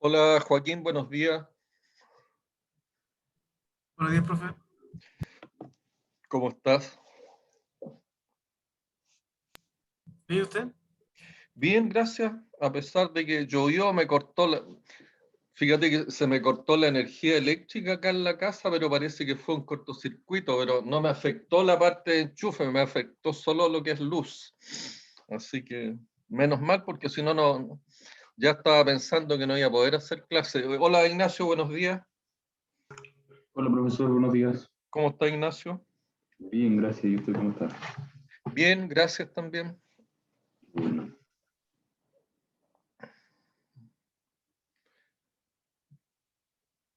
Hola Joaquín, buenos días. Buenos días, profe. ¿Cómo estás? ¿Y usted? Bien, gracias. A pesar de que llovió, fíjate que se me cortó la energía eléctrica acá en la casa, pero parece que fue un cortocircuito, pero no me afectó la parte de enchufe, me afectó solo lo que es luz. Así que menos mal, porque si no, ya estaba pensando que no iba a poder hacer clase. Hola Ignacio, buenos días. Hola profesor, buenos días. ¿Cómo está Ignacio? Bien, gracias. ¿Y usted cómo está? Bien, gracias también. Bueno,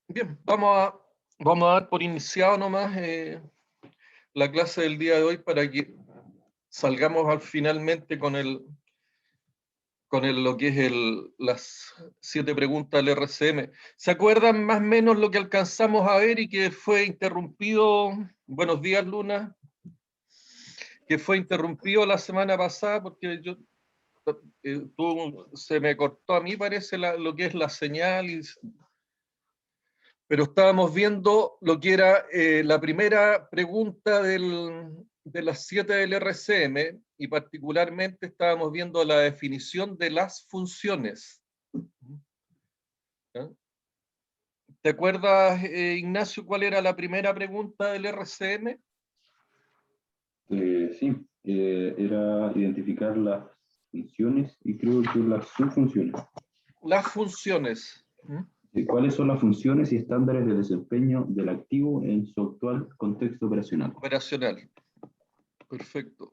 Bien, vamos a dar por iniciado nomás la clase del día de hoy para que salgamos finalmente con lo que es las 7 preguntas del RCM. ¿Se acuerdan más o menos lo que alcanzamos a ver y que fue interrumpido? Buenos días, Luna. Que fue interrumpido la semana pasada porque se me cortó a mí, parece, lo que es la señal, pero estábamos viendo lo que era la primera pregunta de las 7 del RCM, y particularmente estábamos viendo la definición de las funciones. ¿Ya? ¿Te acuerdas, Ignacio, cuál era la primera pregunta del RCM? sí, era identificar las funciones y creo que las subfunciones. Las funciones. ¿Cuáles son las funciones y estándares de desempeño del activo en su actual contexto operacional? Operacional. Perfecto.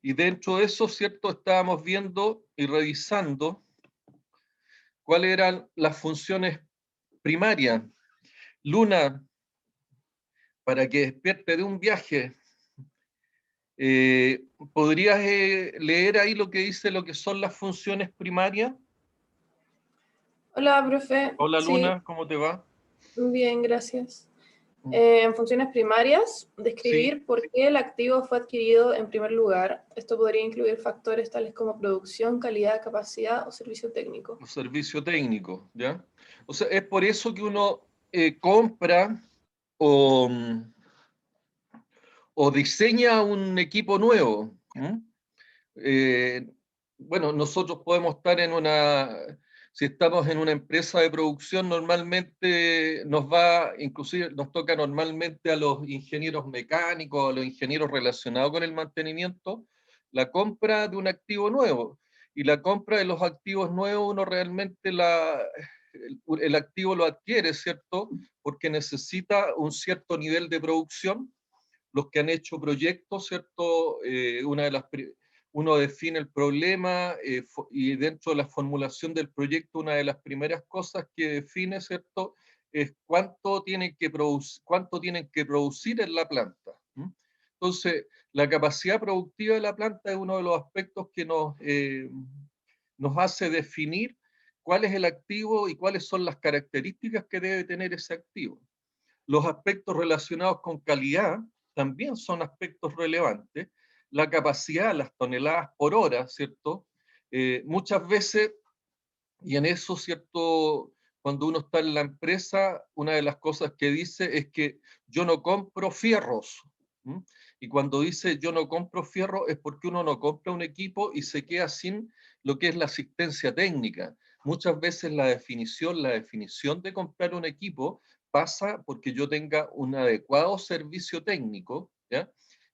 Y dentro de eso, ¿cierto? Estábamos viendo y revisando cuáles eran las funciones primarias. Luna, para que despierte de un viaje, ¿podrías leer ahí lo que dice lo que son las funciones primarias? Hola, profe. Hola Luna, Sí, ¿cómo te va? bien, gracias. En funciones primarias, describir Sí, por qué el activo fue adquirido en primer lugar. Esto podría incluir factores tales como producción, calidad, capacidad o servicio técnico. servicio técnico, ¿ya? O sea, es por eso que uno compra o, o diseña un equipo nuevo. Eh, bueno, nosotros podemos estar si estamos en una empresa de producción, normalmente inclusive nos toca normalmente a los ingenieros mecánicos, a los ingenieros relacionados con el mantenimiento, la compra de un activo nuevo. Y la compra de los activos nuevos, uno realmente el activo lo adquiere, ¿cierto? Porque necesita un cierto nivel de producción. Los que han hecho proyectos, ¿cierto? Uno define el problema y dentro de la formulación del proyecto, una de las primeras cosas que define, ¿cierto? Es cuánto tienen que producir en la planta. Entonces, la capacidad productiva de la planta es uno de los aspectos que nos hace definir cuál es el activo y cuáles son las características que debe tener ese activo. Los aspectos relacionados con calidad también son aspectos relevantes. La capacidad, las toneladas por hora, ¿cierto? Muchas veces, y en eso, ¿cierto? Cuando uno está en la empresa, una de las cosas que dice es que yo no compro fierros. ¿Mm? Y cuando dice yo no compro fierro es porque uno no compra un equipo y se queda sin lo que es la asistencia técnica. Muchas veces la definición de comprar un equipo pasa porque yo tenga un adecuado servicio técnico, ¿ya?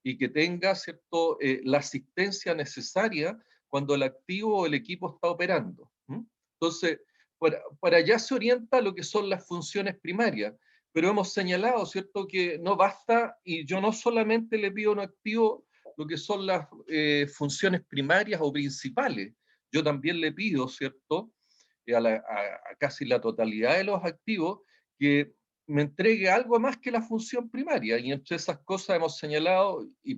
Y que tenga, ¿cierto? La asistencia necesaria cuando el activo o el equipo está operando. Entonces, para allá se orienta lo que son las funciones primarias, pero hemos señalado, ¿cierto?, que no basta, y yo no solamente le pido a un activo lo que son las funciones primarias o principales, yo también le pido, ¿cierto?, a casi la totalidad de los activos, que me entregue algo más que la función primaria, y entre esas cosas hemos señalado, y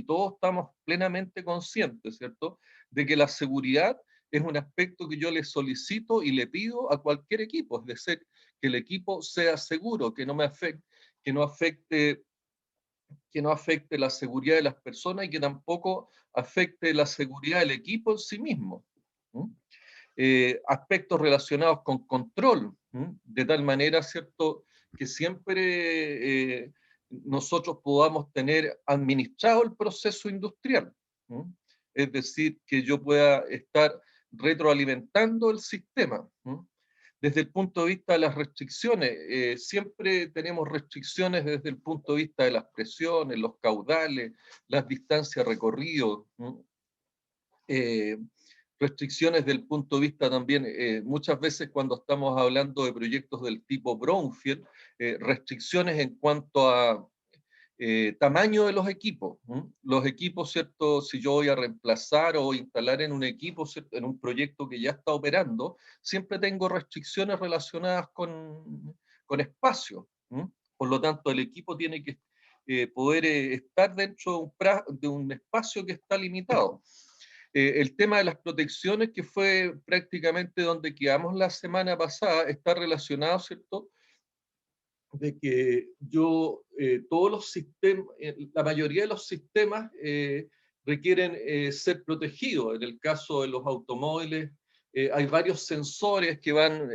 todos estamos plenamente conscientes, ¿cierto?, de que la seguridad es un aspecto que yo le solicito y le pido a cualquier equipo, es decir, que el equipo sea seguro, que no afecte la seguridad de las personas y que tampoco afecte la seguridad del equipo en sí mismo. aspectos relacionados con control, de tal manera, ¿cierto?, que siempre nosotros podamos tener administrado el proceso industrial. Es decir, que yo pueda estar retroalimentando el sistema. Desde el punto de vista de las restricciones, siempre tenemos restricciones desde el punto de vista de las presiones, los caudales, las distancias recorridas, restricciones del punto de vista también, muchas veces cuando estamos hablando de proyectos del tipo brownfield, restricciones en cuanto a tamaño de los equipos. Los equipos, ¿cierto? Si yo voy a reemplazar o instalar en un equipo, ¿cierto?, en un proyecto que ya está operando, siempre tengo restricciones relacionadas con espacio. Por lo tanto, el equipo tiene que poder estar dentro de un espacio que está limitado. El tema de las protecciones, que fue prácticamente donde quedamos la semana pasada, está relacionado, ¿cierto?, de que todos los sistemas, la mayoría de los sistemas requieren ser protegidos. En el caso de los automóviles, hay varios sensores que van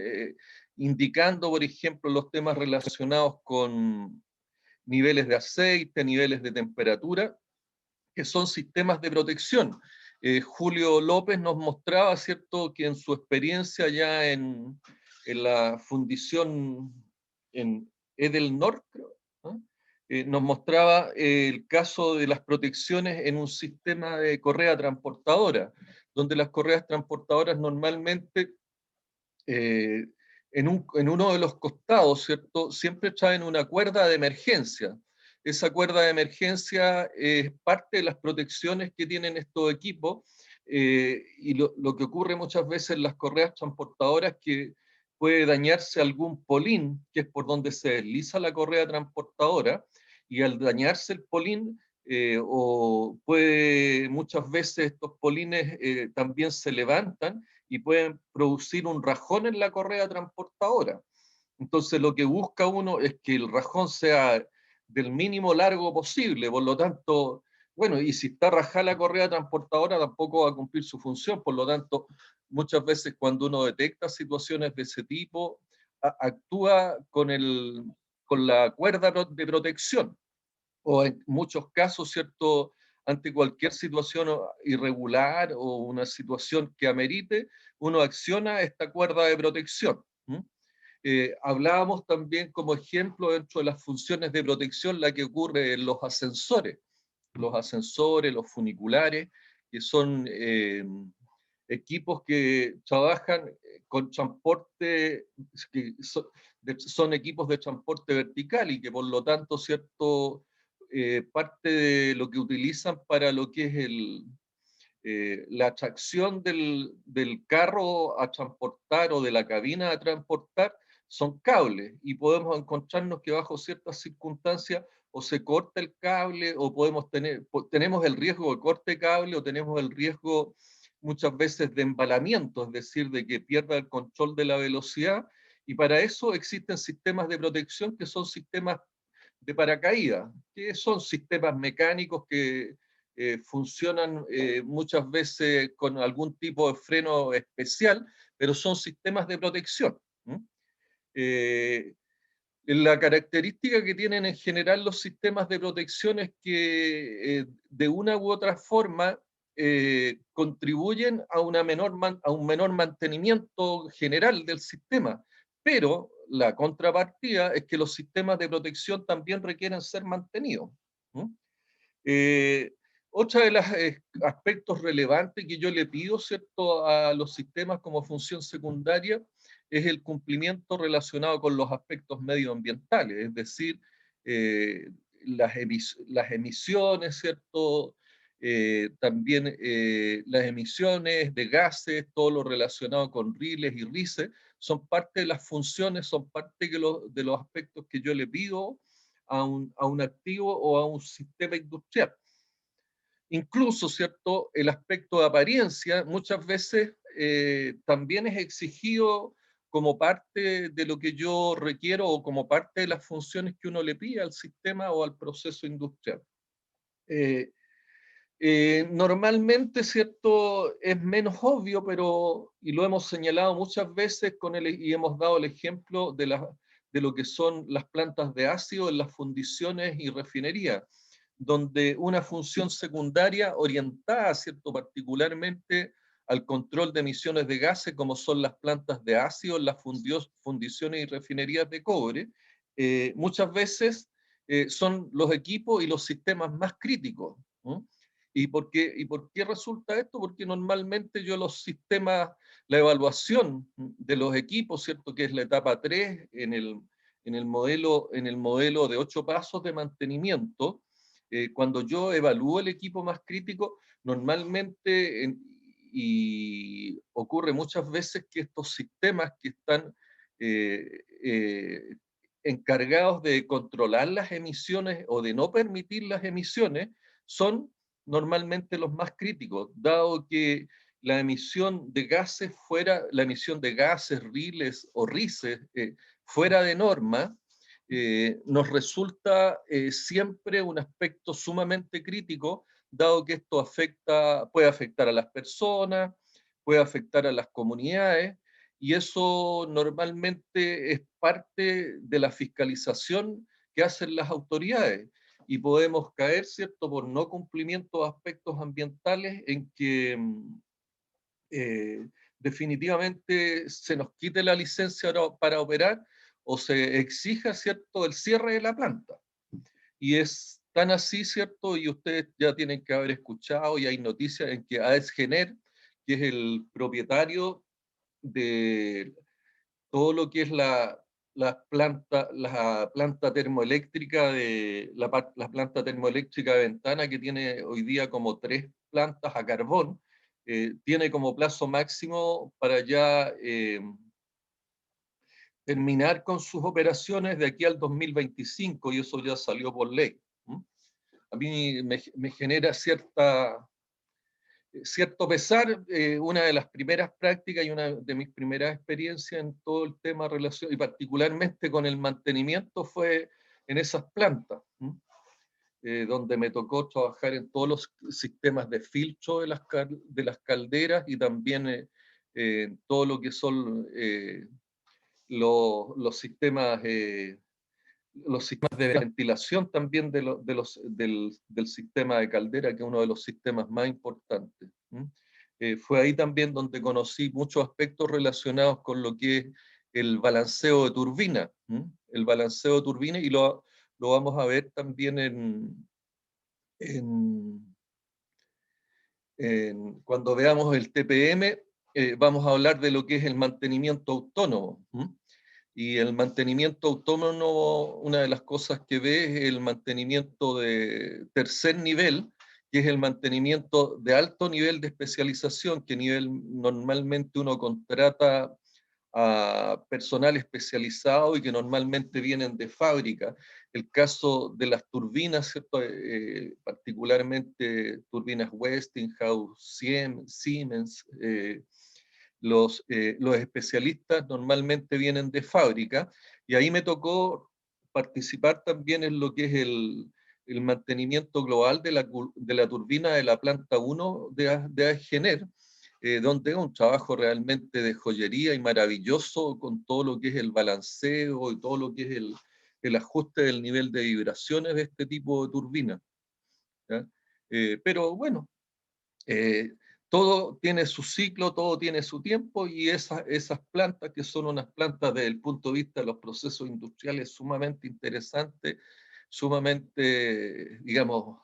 indicando, por ejemplo, los temas relacionados con niveles de aceite, niveles de temperatura, que son sistemas de protección. Julio López nos mostraba, ¿cierto?, que en su experiencia ya en la fundición en Edelnor, creo, ¿no?, nos mostraba el caso de las protecciones en un sistema de correa transportadora, donde las correas transportadoras normalmente en uno de los costados, ¿cierto?, siempre traen una cuerda de emergencia. Esa cuerda de emergencia es parte de las protecciones que tienen estos equipos, y lo que ocurre muchas veces en las correas transportadoras es que puede dañarse algún polín, que es por donde se desliza la correa transportadora, y al dañarse el polín, o puede muchas veces estos polines también se levantan y pueden producir un rajón en la correa transportadora. Entonces lo que busca uno es que el rajón sea del mínimo largo posible, por lo tanto, bueno, y si está rajada la correa transportadora tampoco va a cumplir su función, por lo tanto, muchas veces cuando uno detecta situaciones de ese tipo, actúa con la cuerda de protección, o en muchos casos, ¿cierto?, ante cualquier situación irregular o una situación que amerite, uno acciona esta cuerda de protección. Hablábamos también como ejemplo dentro de las funciones de protección la que ocurre en los ascensores, los funiculares, que son equipos que trabajan con transporte, que son equipos de transporte vertical y que por lo tanto, ¿cierto?, parte de lo que utilizan para lo que es la atracción del carro a transportar o de la cabina a transportar son cables, y podemos encontrarnos que bajo ciertas circunstancias o se corta el cable o tenemos el riesgo de corte de cable o tenemos el riesgo muchas veces de embalamiento, es decir, de que pierda el control de la velocidad, y para eso existen sistemas de protección que son sistemas de paracaídas, que son sistemas mecánicos que funcionan muchas veces con algún tipo de freno especial, pero son sistemas de protección. La característica que tienen en general los sistemas de protección es que de una u otra forma contribuyen a un menor mantenimiento general del sistema, pero la contrapartida es que los sistemas de protección también requieren ser mantenidos. Otra de los aspectos relevantes que yo le pido, ¿cierto?, a los sistemas como función secundaria es el cumplimiento relacionado con los aspectos medioambientales, es decir, las emisiones, ¿cierto? También las emisiones de gases, todo lo relacionado con riles y rices, son parte de las funciones, son parte de los aspectos que yo le pido a un activo o a un sistema industrial. Incluso, ¿cierto?, el aspecto de apariencia muchas veces también es exigido como parte de lo que yo requiero o como parte de las funciones que uno le pide al sistema o al proceso industrial. Normalmente, ¿cierto? Es menos obvio, pero, y lo hemos señalado muchas veces y hemos dado el ejemplo de lo que son las plantas de ácido en las fundiciones y refinerías, donde una función secundaria orientada, ¿cierto? Particularmente al control de emisiones de gases, como son las plantas de ácido en las fundiciones y refinerías de cobre, muchas veces son los equipos y los sistemas más críticos, ¿no? ¿Y por qué resulta esto? Porque normalmente yo los sistemas, la evaluación de los equipos, ¿cierto? Que es la etapa 3 en el modelo de 8 pasos de mantenimiento, cuando yo evalúo el equipo más crítico, normalmente, y ocurre muchas veces que estos sistemas que están eh, eh, encargados de controlar las emisiones o de no permitir las emisiones, son normalmente los más críticos, dado que la emisión de gases riles o rices fuera de norma, nos resulta siempre un aspecto sumamente crítico, dado que esto puede afectar a las personas, puede afectar a las comunidades, y eso normalmente es parte de la fiscalización que hacen las autoridades. Y podemos caer, ¿cierto?, por no cumplimiento de aspectos ambientales en que definitivamente se nos quite la licencia para operar o se exija, ¿cierto?, el cierre de la planta. Y es tan así, ¿cierto? Y ustedes ya tienen que haber escuchado y hay noticias en que AES Gener, que es el propietario de todo lo que es la planta termoeléctrica la planta termoeléctrica de Ventana, que tiene hoy día como 3 plantas a carbón, tiene como plazo máximo para ya terminar con sus operaciones de aquí al 2025, y eso ya salió por ley. A mí me genera cierto pesar. Una de las primeras prácticas y una de mis primeras experiencias en todo el tema de relación, y particularmente con el mantenimiento, fue en esas plantas, donde me tocó trabajar en todos los sistemas de filtro de las calderas y también todo lo que son los sistemas de ventilación también del sistema de caldera, que es uno de los sistemas más importantes. Fue ahí también donde conocí muchos aspectos relacionados con lo que es el balanceo de turbina. El balanceo de turbina, y lo vamos a ver también cuando veamos el TPM, vamos a hablar de lo que es el mantenimiento autónomo. Y el mantenimiento autónomo, una de las cosas que ve es el mantenimiento de tercer nivel, que es el mantenimiento de alto nivel de especialización, que normalmente uno contrata a personal especializado y que normalmente vienen de fábrica. El caso de las turbinas, ¿cierto? Particularmente turbinas Westinghouse, Siemens, los especialistas normalmente vienen de fábrica, y ahí me tocó participar también en lo que es el mantenimiento global de la turbina de la planta 1 de AES-Gener, donde es un trabajo realmente de joyería y maravilloso, con todo lo que es el balanceo y todo lo que es el ajuste del nivel de vibraciones de este tipo de turbina. Pero bueno, todo tiene su ciclo, todo tiene su tiempo, y esas plantas, que son unas plantas desde el punto de vista de los procesos industriales sumamente interesantes, sumamente, digamos,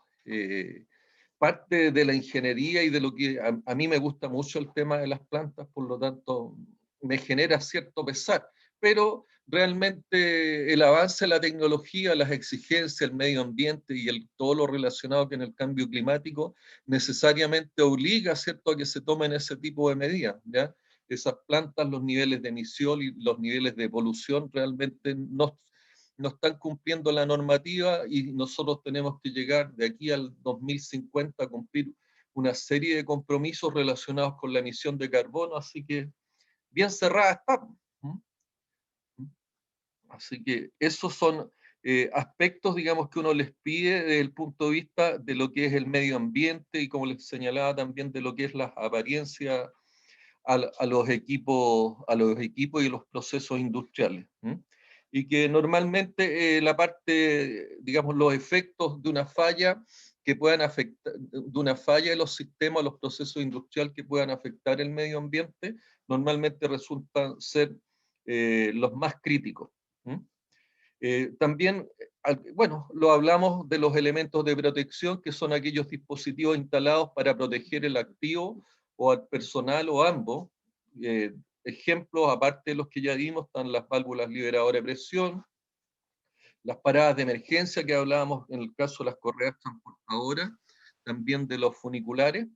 parte de la ingeniería y de lo que a mí me gusta mucho el tema de las plantas, por lo tanto me genera cierto pesar, pero realmente el avance de la tecnología, las exigencias, el medio ambiente y todo lo relacionado con el cambio climático necesariamente obliga, ¿cierto?, a que se tomen ese tipo de medidas, ¿ya? Esas plantas, los niveles de emisión y los niveles de polución realmente no están cumpliendo la normativa, y nosotros tenemos que llegar de aquí al 2050 a cumplir una serie de compromisos relacionados con la emisión de carbono, así que bien cerrada está. Así que esos son aspectos, digamos, que uno les pide desde el punto de vista de lo que es el medio ambiente y, como les señalaba, también de lo que es la apariencia a los equipos y los procesos industriales. Y que normalmente la parte, digamos, los efectos de una falla que puedan afectar, de una falla de los sistemas, los procesos industriales que puedan afectar el medio ambiente, normalmente resultan ser los más críticos. También, bueno, lo hablamos de los elementos de protección, que son aquellos dispositivos instalados para proteger el activo o al personal o ambos. Ejemplos, aparte de los que ya dimos, están las válvulas liberadoras de presión, las paradas de emergencia que hablábamos en el caso de las correas transportadoras, también de los funiculares.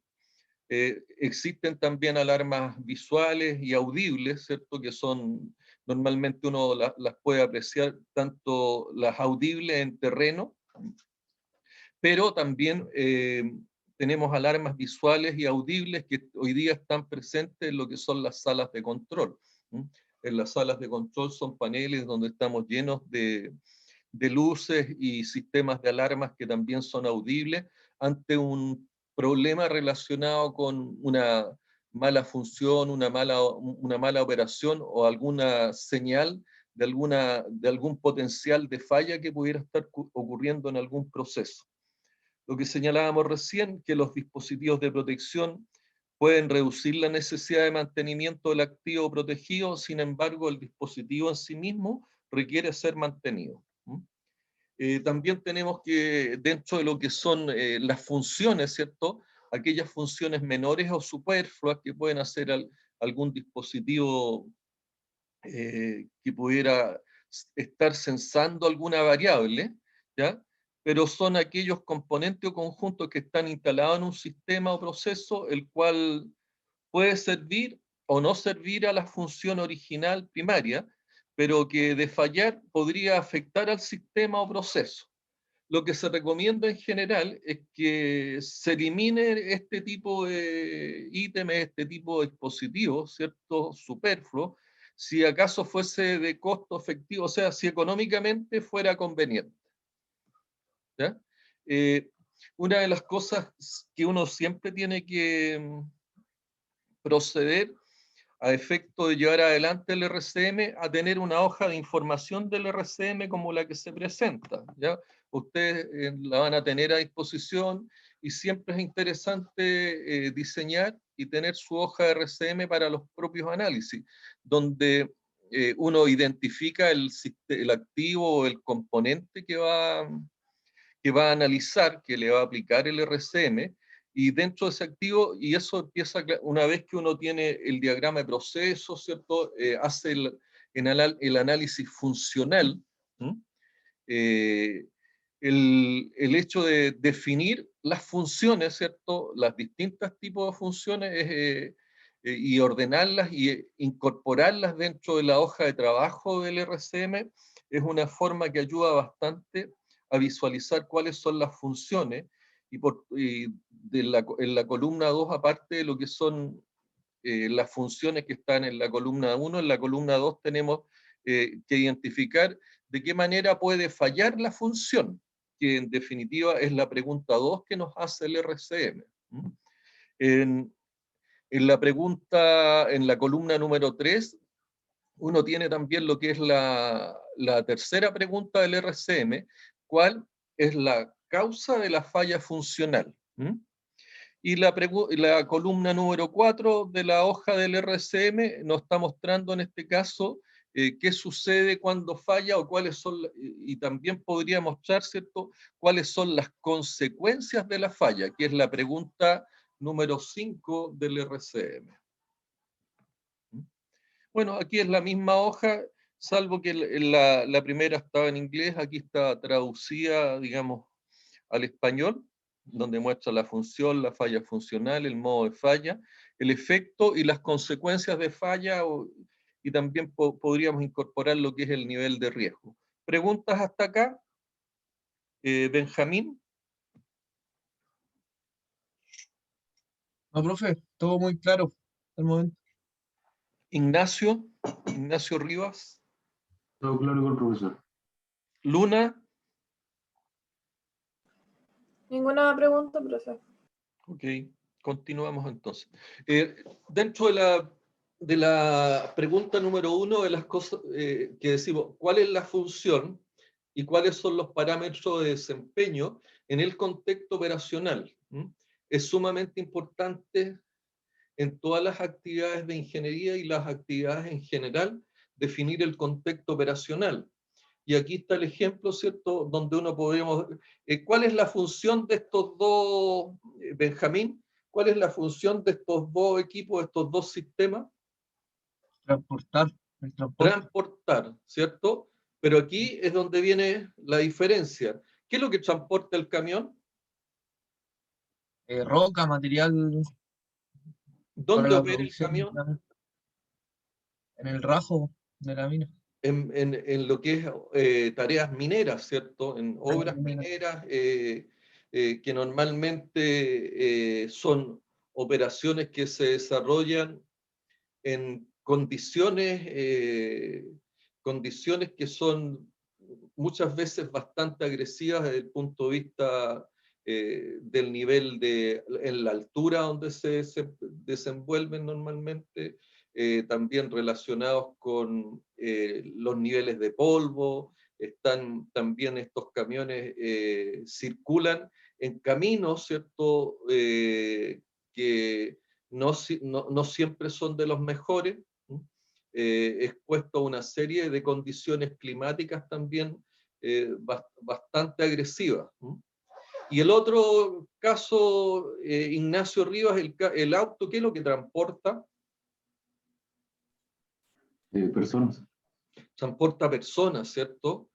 Existen también alarmas visuales y audibles, ¿cierto? Que son, normalmente uno las puede apreciar, tanto las audibles en terreno, pero también tenemos alarmas visuales y audibles que hoy día están presentes en lo que son las salas de control. En las salas de control son paneles donde estamos llenos de luces y sistemas de alarmas que también son audibles ante un problema relacionado con una mala función, una mala operación o alguna señal de algún potencial de falla que pudiera estar ocurriendo en algún proceso. Lo que señalábamos recién, que los dispositivos de protección pueden reducir la necesidad de mantenimiento del activo protegido, sin embargo, el dispositivo en sí mismo requiere ser mantenido. También tenemos que, dentro de lo que son las funciones, ¿cierto? Aquellas funciones menores o superfluas que pueden hacer algún dispositivo que pudiera estar censando alguna variable, ¿ya? Pero son aquellos componentes o conjuntos que están instalados en un sistema o proceso, el cual puede servir o no servir a la función original primaria, pero que de fallar podría afectar al sistema o proceso. Lo que se recomienda en general es que se elimine este tipo de ítems, este tipo de dispositivos, ¿cierto? Superfluos, si acaso fuese de costo efectivo, o sea, si económicamente fuera conveniente. ¿Ya? Una de las cosas que uno siempre tiene que proceder a efecto de llevar adelante el RCM, a tener una hoja de información del RCM como la que se presenta, ¿ya? Ustedes la van a tener a disposición y siempre es interesante diseñar y tener su hoja de RCM para los propios análisis, donde uno identifica el activo o el componente que va a analizar, que le va a aplicar el RCM, y dentro de ese activo, y eso empieza, una vez que uno tiene el diagrama de proceso, ¿cierto? Hace el análisis funcional. El hecho de definir las funciones, ¿cierto? Las distintas tipos de funciones y ordenarlas y incorporarlas dentro de la hoja de trabajo del RCM es una forma que ayuda bastante a visualizar cuáles son las funciones y en la columna 2, aparte de lo que son las funciones que están en la columna 1, en la columna 2 tenemos que identificar de qué manera puede fallar la función, que en definitiva es la pregunta 2 que nos hace el RCM. En la columna número 3, uno tiene también lo que es la tercera pregunta del RCM, ¿cuál es la causa de la falla funcional? Y la columna número 4 de la hoja del RCM nos está mostrando en este caso qué sucede cuando falla o cuáles son, y también podría mostrar, ¿cierto?, cuáles son las consecuencias de la falla, que es la pregunta número 5 del RCM. Bueno, aquí es la misma hoja, salvo que la primera estaba en inglés, aquí está traducida, digamos, al español, donde muestra la función, la falla funcional, el modo de falla, el efecto y las consecuencias de falla, y también podríamos incorporar lo que es el nivel de riesgo. ¿Preguntas hasta acá? Benjamín. No, profe, todo muy claro al momento. Ignacio Rivas. Todo claro con el profesor. Luna, Ninguna pregunta, profe. ok, continuamos entonces. Dentro de la pregunta número 1, de las cosas que decimos, ¿cuál es la función y cuáles son los parámetros de desempeño en el contexto operacional? Es sumamente importante en todas las actividades de ingeniería y las actividades en general, definir el contexto operacional. Y aquí está el ejemplo, ¿cierto?, donde uno podemos... ¿cuál es la función de estos dos, Benjamín? ¿Cuál es la función de estos dos equipos, de estos dos sistemas? Transportar, el transporte, Transportar, ¿cierto? Pero aquí es donde viene la diferencia. ¿Qué es lo que transporta el camión? roca, material para ¿Dónde la opera el producción, camión? en el rajo de la mina. En lo que es tareas mineras, ¿cierto? En obras mineras que normalmente son operaciones que se desarrollan en condiciones que son muchas veces bastante agresivas desde el punto de vista del nivel en la altura donde se desenvuelven normalmente, también relacionados con los niveles de polvo. Están también estos camiones, circulan en caminos, ¿cierto? Que no siempre son de los mejores, expuesto a una serie de condiciones climáticas también bastante agresivas. Y el otro caso, Ignacio Rivas, el auto, ¿qué es lo que transporta? Personas. Transporta personas, ¿cierto?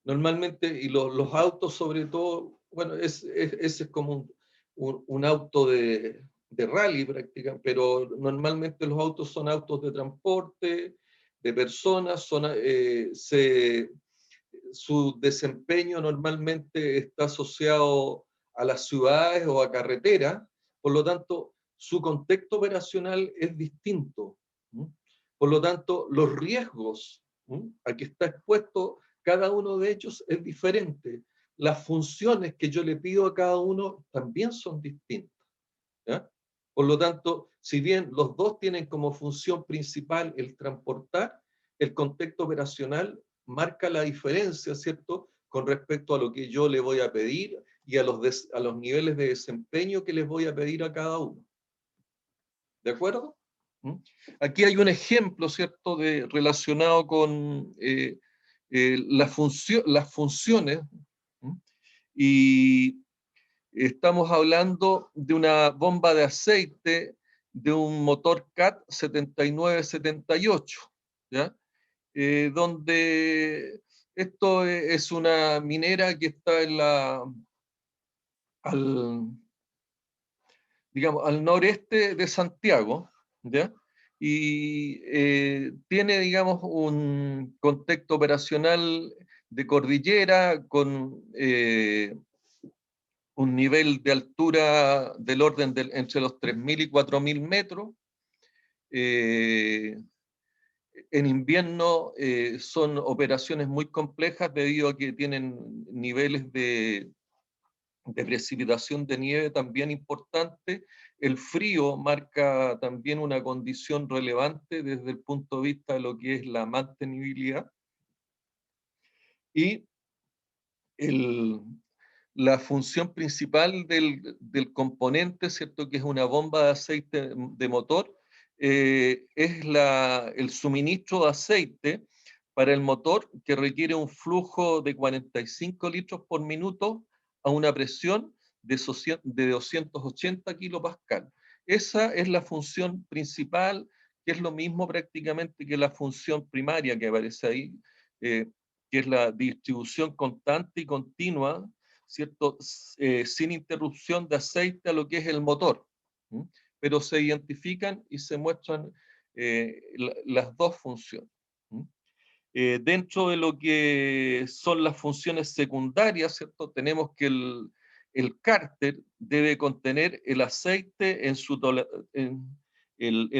Normalmente, y los autos sobre todo, bueno, ese es como un auto de rally prácticamente, pero normalmente los autos son autos de transporte, de personas, su desempeño normalmente está asociado a las ciudades o a carreteras, por lo tanto, su contexto operacional es distinto. Por lo tanto, los riesgos a que está expuesto cada uno de ellos es diferente. Las funciones que yo le pido a cada uno también son distintas, ¿ya? Por lo tanto, si bien los dos tienen como función principal el transportar, el contexto operacional marca la diferencia, ¿cierto?, con respecto a lo que yo le voy a pedir y a los niveles de desempeño que les voy a pedir a cada uno. ¿De acuerdo? Aquí hay un ejemplo, ¿cierto?, relacionado con las funciones, y estamos hablando de una bomba de aceite de un motor CAT 7978, ¿ya? Donde esto es una minera que está digamos, al noreste de Santiago, ¿ya? Y tiene, digamos, un contexto operacional de cordillera con un nivel de altura del orden entre los 3.000 y 4.000 metros. En invierno son operaciones muy complejas debido a que tienen niveles de precipitación de nieve también importante. El frío marca también una condición relevante desde el punto de vista de lo que es la mantenibilidad. Y la función principal del componente, ¿cierto?, que es una bomba de aceite de motor, es el suministro de aceite para el motor, que requiere un flujo de 45 litros por minuto a una presión de 280 kilopascal. Esa es la función principal, que es lo mismo prácticamente que la función primaria que aparece ahí, que es la distribución constante y continua, ¿cierto?, sin interrupción de aceite a lo que es el motor. Pero se identifican y se muestran las dos funciones. Dentro de lo que son las funciones secundarias, ¿cierto?, tenemos que el cárter debe contener el aceite en su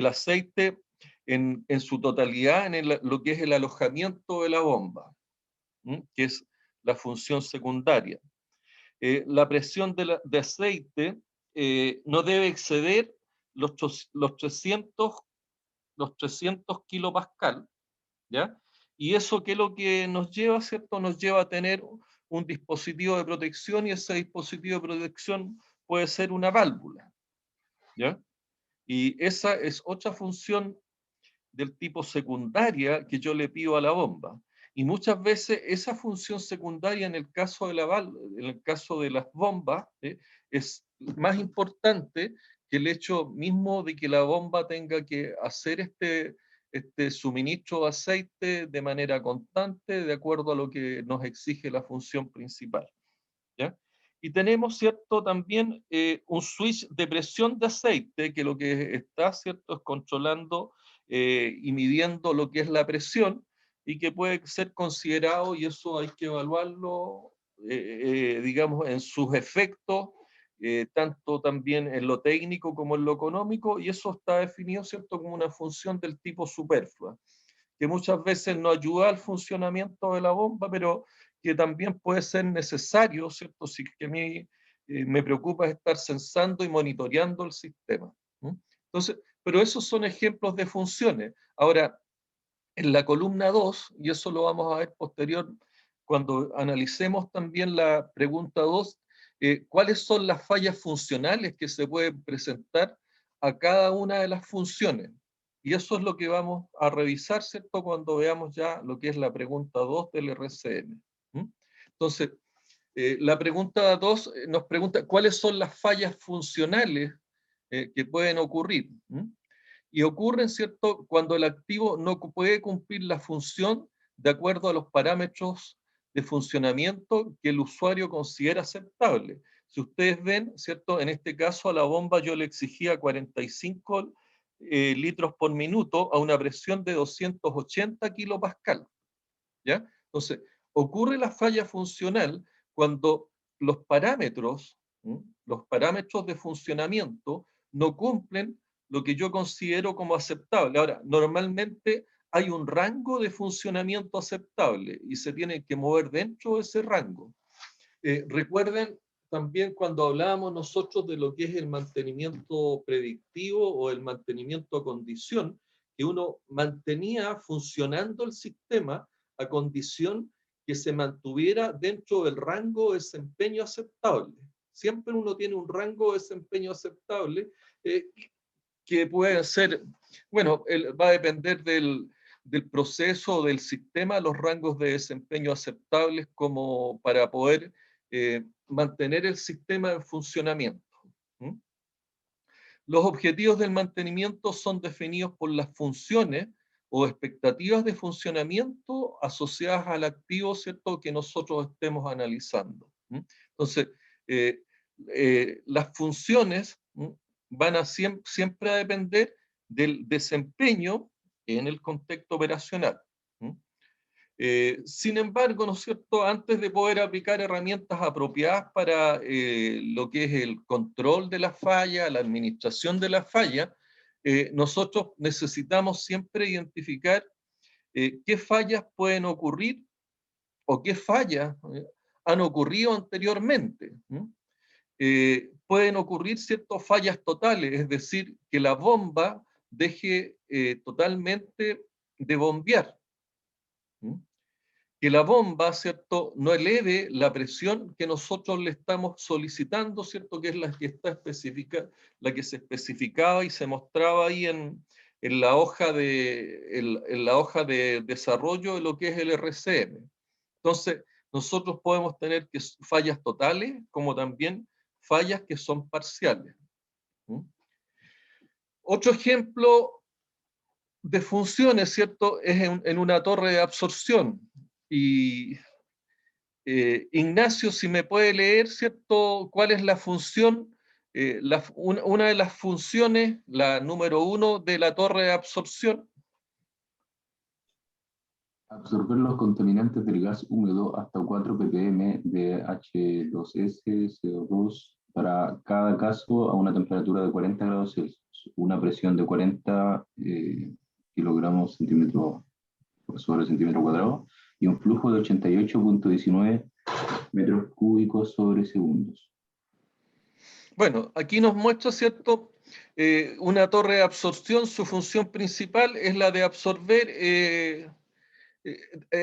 aceite en su totalidad en lo que es el alojamiento de la bomba. que es la función secundaria. La presión de aceite no debe exceder los 300 kilopascal, ¿ya? Y eso, ¿qué es lo que nos lleva, cierto? Nos lleva a tener un dispositivo de protección, y ese dispositivo de protección puede ser una válvula, ¿ya? Y esa es otra función del tipo secundaria que yo le pido a la bomba. Y muchas veces esa función secundaria en el caso de en el caso de las bombas, es más importante que el hecho mismo de que la bomba tenga que hacer este suministro de aceite de manera constante, de acuerdo a lo que nos exige la función principal, ¿ya? Y tenemos, ¿cierto?, también un switch de presión de aceite, que lo que está, ¿cierto?, es controlando y midiendo lo que es la presión, y que puede ser considerado, y eso hay que evaluarlo, digamos, en sus efectos, tanto también en lo técnico como en lo económico, y eso está definido, ¿cierto?, como una función del tipo superflua, que muchas veces no ayuda al funcionamiento de la bomba, pero que también puede ser necesario, ¿cierto? Si que a mí me preocupa estar censando y monitoreando el sistema. Entonces, pero esos son ejemplos de funciones. Ahora, en la columna 2, y eso lo vamos a ver posterior, cuando analicemos también la pregunta 2, ¿cuáles son las fallas funcionales que se pueden presentar a cada una de las funciones? Y eso es lo que vamos a revisar, ¿cierto?, cuando veamos ya lo que es la pregunta 2 del RCM. Entonces, la pregunta 2 nos pregunta cuáles son las fallas funcionales que pueden ocurrir. Y ocurren, ¿cierto?, cuando el activo no puede cumplir la función de acuerdo a los parámetros de funcionamiento que el usuario considera aceptable. Si ustedes ven, ¿cierto?, en este caso a la bomba yo le exigía 45 litros por minuto a una presión de 280 kilopascal, ¿ya? Entonces, ocurre la falla funcional cuando los parámetros de funcionamiento no cumplen lo que yo considero como aceptable. Ahora, normalmente hay un rango de funcionamiento aceptable y se tiene que mover dentro de ese rango. Recuerden también cuando hablábamos nosotros de lo que es el mantenimiento predictivo o el mantenimiento a condición, que uno mantenía funcionando el sistema a condición que se mantuviera dentro del rango de desempeño aceptable. Siempre uno tiene un rango de desempeño aceptable que puede ser, bueno, va a depender del proceso del sistema, los rangos de desempeño aceptables como para poder mantener el sistema en funcionamiento. Los objetivos del mantenimiento son definidos por las funciones o expectativas de funcionamiento asociadas al activo, ¿cierto?, que nosotros estemos analizando. Entonces, las funciones van a siempre a depender del desempeño en el contexto operacional. Sin embargo, ¿no es cierto?, antes de poder aplicar herramientas apropiadas para lo que es el control de la falla, la administración de la falla, nosotros necesitamos siempre identificar qué fallas pueden ocurrir o qué fallas han ocurrido anteriormente. Pueden ocurrir ciertas fallas totales, es decir, que la bomba deje totalmente de bombear. Que la bomba, ¿cierto?, no eleve la presión que nosotros le estamos solicitando, ¿cierto?, que es la que está específica, la que se especificaba y se mostraba ahí en la hoja de desarrollo de lo que es el RCM. Entonces, nosotros podemos tener fallas totales como también fallas que son parciales. Otro ejemplo de funciones, ¿cierto?, es en una torre de absorción. Y Ignacio, si me puede leer, ¿cierto?, cuál es la función, una de las funciones, la número 1 de la torre de absorción. Absorber los contaminantes del gas húmedo hasta 4 ppm de H2S, CO2, para cada caso a una temperatura de 40 grados Celsius, una presión de 40 kilogramos centímetro sobre centímetro cuadrado y un flujo de 88.19 metros cúbicos sobre segundos. Bueno, aquí nos muestra, ¿cierto? Una torre de absorción, su función principal es la de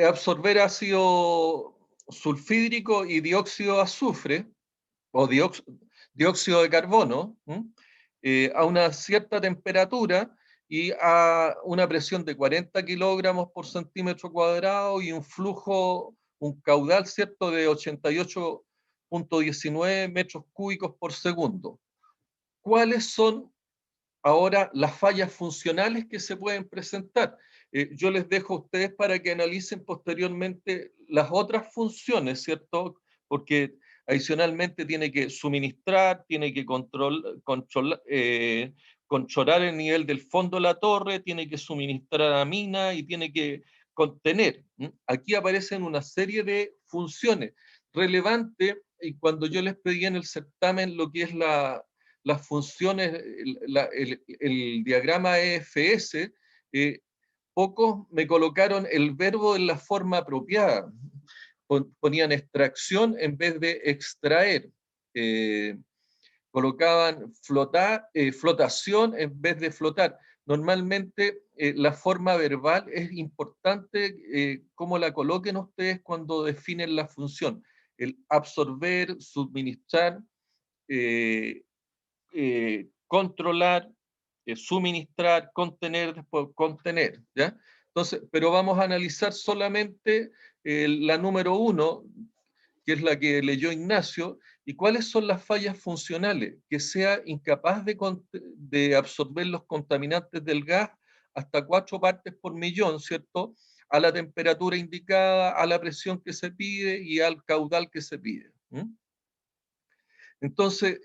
absorber ácido sulfídrico y dióxido de azufre, o dióxido de carbono, a una cierta temperatura y a una presión de 40 kilogramos por centímetro cuadrado y un flujo, un caudal, ¿cierto?, de 88.19 metros cúbicos por segundo. ¿Cuáles son ahora las fallas funcionales que se pueden presentar? Yo les dejo a ustedes para que analicen posteriormente las otras funciones, ¿cierto? Porque adicionalmente tiene que suministrar, tiene que controlar el nivel del fondo de la torre, tiene que suministrar a la mina y tiene que contener. Aquí aparecen una serie de funciones relevantes, y cuando yo les pedí en el certamen lo que es las funciones, el diagrama EFS, pocos me colocaron el verbo en la forma apropiada. Ponían extracción en vez de extraer. Colocaban flotación en vez de flotar. Normalmente la forma verbal es importante, cómo la coloquen ustedes cuando definen la función. El absorber, suministrar, controlar, suministrar, contener, después contener, ¿ya? Entonces, pero vamos a analizar solamente la número 1, que es la que leyó Ignacio, y cuáles son las fallas funcionales, que sea incapaz de absorber los contaminantes del gas hasta 4 partes por millón, ¿cierto?, a la temperatura indicada, a la presión que se pide y al caudal que se pide. Entonces,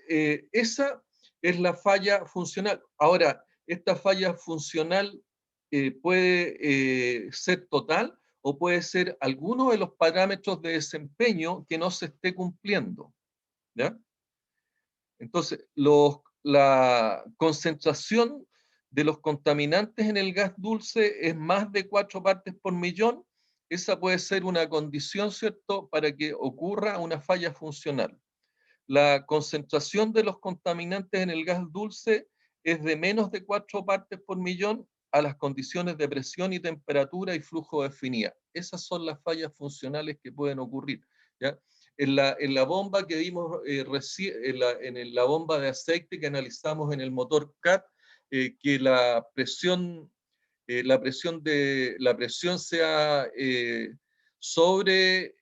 esa es la falla funcional. Ahora, esta falla funcional puede ser total o puede ser alguno de los parámetros de desempeño que no se esté cumpliendo, ¿ya? Entonces, la concentración de los contaminantes en el gas dulce es más de 4 partes por millón. Esa puede ser una condición, ¿cierto?, para que ocurra una falla funcional. La concentración de los contaminantes en el gas dulce es de menos de 4 partes por millón a las condiciones de presión y temperatura y flujo definidas. Esas son las fallas funcionales que pueden ocurrir, ¿ya? En la bomba que vimos en la bomba de aceite que analizamos en el motor CAT, que la presión sea sobre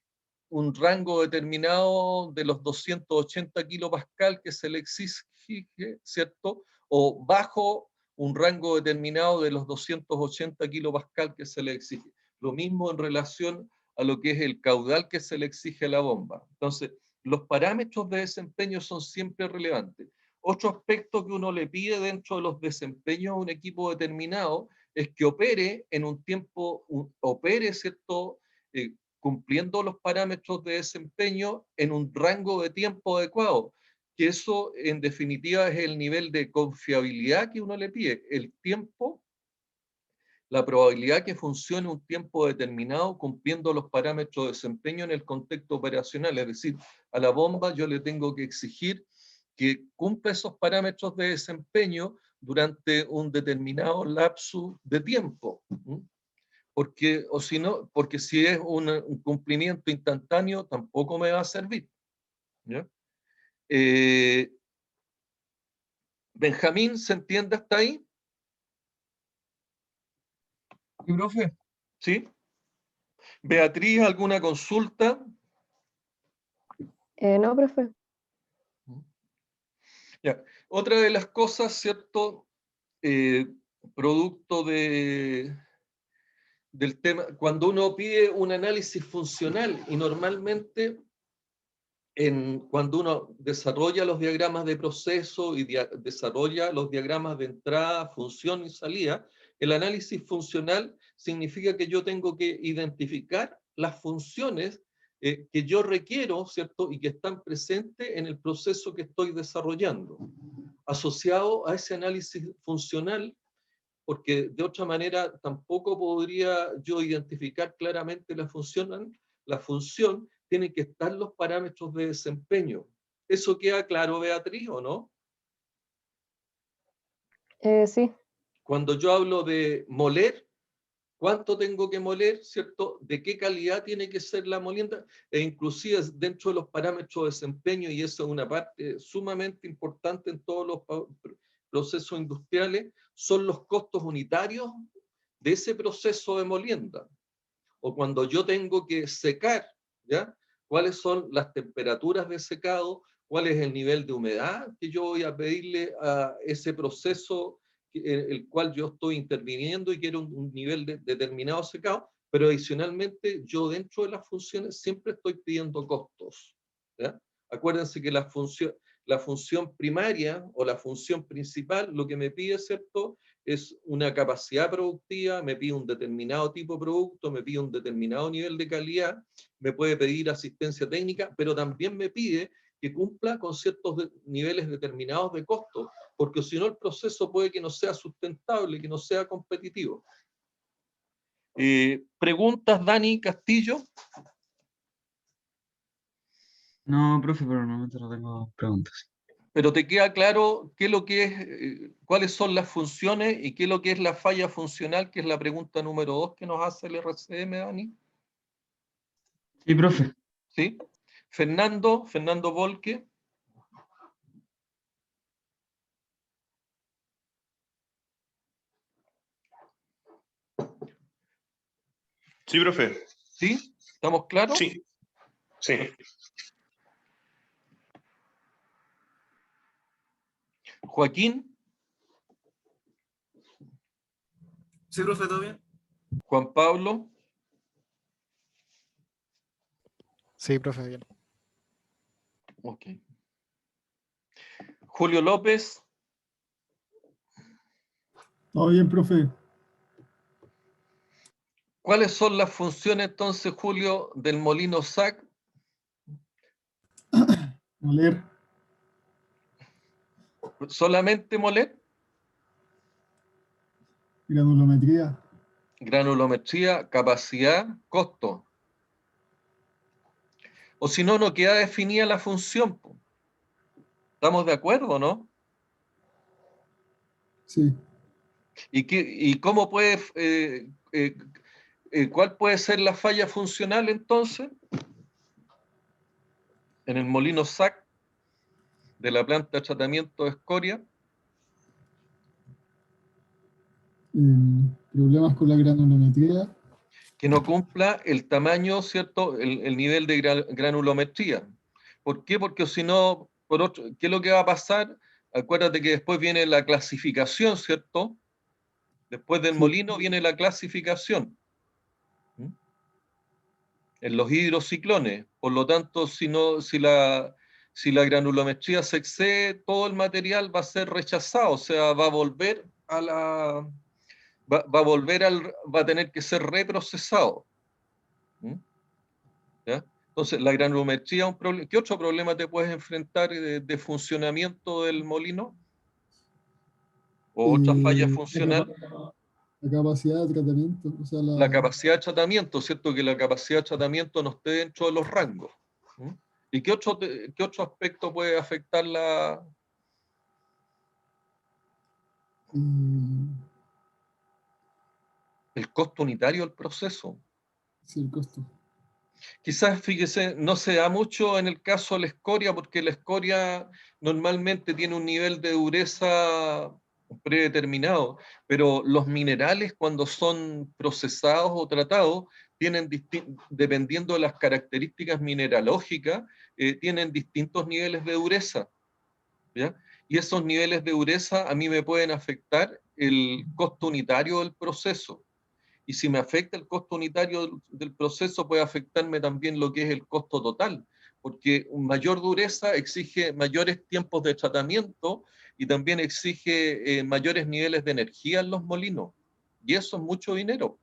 un rango determinado de los 280 kilopascal que se le exige, ¿cierto? O bajo un rango determinado de los 280 kilopascal que se le exige. Lo mismo en relación a lo que es el caudal que se le exige a la bomba. Entonces, los parámetros de desempeño son siempre relevantes. Otro aspecto que uno le pide dentro de los desempeños a un equipo determinado es que opere en un tiempo, ¿cierto?, cumpliendo los parámetros de desempeño en un rango de tiempo adecuado, que eso en definitiva es el nivel de confiabilidad que uno le pide, el tiempo, la probabilidad que funcione un tiempo determinado cumpliendo los parámetros de desempeño en el contexto operacional, es decir, a la bomba yo le tengo que exigir que cumpla esos parámetros de desempeño durante un determinado lapso de tiempo. Porque si es un cumplimiento instantáneo, tampoco me va a servir, ¿ya? Benjamín, ¿se entiende hasta ahí? ¿Y profe? ¿Sí? Beatriz, ¿alguna consulta? No, profe. Ya. Otra de las cosas, ¿cierto? Producto del tema, cuando uno pide un análisis funcional, y normalmente cuando uno desarrolla los diagramas de proceso y desarrolla los diagramas de entrada, función y salida, el análisis funcional significa que yo tengo que identificar las funciones que yo requiero, ¿cierto?, y que están presentes en el proceso que estoy desarrollando. Asociado a ese análisis funcional porque de otra manera tampoco podría yo identificar claramente la función. La función tiene que estar los parámetros de desempeño. ¿Eso queda claro, Beatriz, o no? Sí, Cuando yo hablo de moler, ¿cuánto tengo que moler, cierto? ¿De qué calidad tiene que ser la molienda? E inclusive dentro de los parámetros de desempeño, y eso es una parte sumamente importante en todos los procesos industriales, son los costos unitarios de ese proceso de molienda. O cuando yo tengo que secar, ¿ya? ¿Cuáles son las temperaturas de secado? ¿Cuál es el nivel de humedad que yo voy a pedirle a ese proceso el cual yo estoy interviniendo y quiero un nivel determinado de secado? Pero adicionalmente yo dentro de las funciones siempre estoy pidiendo costos, ¿ya? Acuérdense que la función primaria o la función principal lo que me pide, ¿cierto?, es una capacidad productiva, me pide un determinado tipo de producto, me pide un determinado nivel de calidad, me puede pedir asistencia técnica, pero también me pide que cumpla con ciertos niveles determinados de costo, porque si no el proceso puede que no sea sustentable, que no sea competitivo. ¿Preguntas, Dani Castillo? No, profe, por el momento no tengo preguntas. Pero te queda claro qué es lo que es, cuáles son las funciones y qué es lo que es la falla funcional, que es la pregunta número 2 que nos hace el RCM, Dani. Sí, profe. ¿Sí? Fernando Volque. Sí, profe. ¿Sí? ¿Estamos claros? Sí, sí. Joaquín, Sí, profe, ¿todo bien? Juan Pablo, Sí, profe, bien. ok. Julio López, Todo bien, profe. ¿cuáles son las funciones entonces, Julio, del molino SAC? Moler, ¿Solamente moler? granulometría, Granulometría, capacidad, costo. O si no, no queda definida la función. ¿Estamos de acuerdo, no? sí. ¿Y cómo puede, cuál puede ser la falla funcional entonces? En el molino SAC de la planta de tratamiento de escoria. Problemas con la granulometría, Que no cumpla el tamaño, ¿cierto? El nivel de granulometría. ¿Por qué? Porque si no, ¿qué es lo que va a pasar? Acuérdate que después viene la clasificación, ¿cierto? Después del sí. molino viene la clasificación. ¿Mm? En los hidrociclones. Por lo tanto, si la granulometría se excede, todo el material va a ser rechazado, o sea, va a volver a la... va a tener que ser reprocesado. ¿Mm? ¿Ya? Entonces, la granulometría es un problema. ¿Qué otro problema te puedes enfrentar de funcionamiento del molino? ¿O otra falla funcional? la capacidad de tratamiento, o sea, La capacidad de tratamiento, ¿cierto? Que la capacidad de tratamiento no esté dentro de los rangos. ¿Mm? ¿Y qué otro aspecto puede afectar el costo unitario del proceso? sí, el costo. Quizás, fíjese, no se da mucho en el caso de la escoria, porque la escoria normalmente tiene un nivel de dureza predeterminado, pero los minerales cuando son procesados o tratados, dependiendo de las características mineralógicas, tienen distintos niveles de dureza, ¿ya? Y esos niveles de dureza a mí me pueden afectar el costo unitario del proceso. Y si me afecta el costo unitario del proceso, puede afectarme también lo que es el costo total, porque mayor dureza exige mayores tiempos de tratamiento y también exige mayores niveles de energía en los molinos. Y eso es mucho dinero.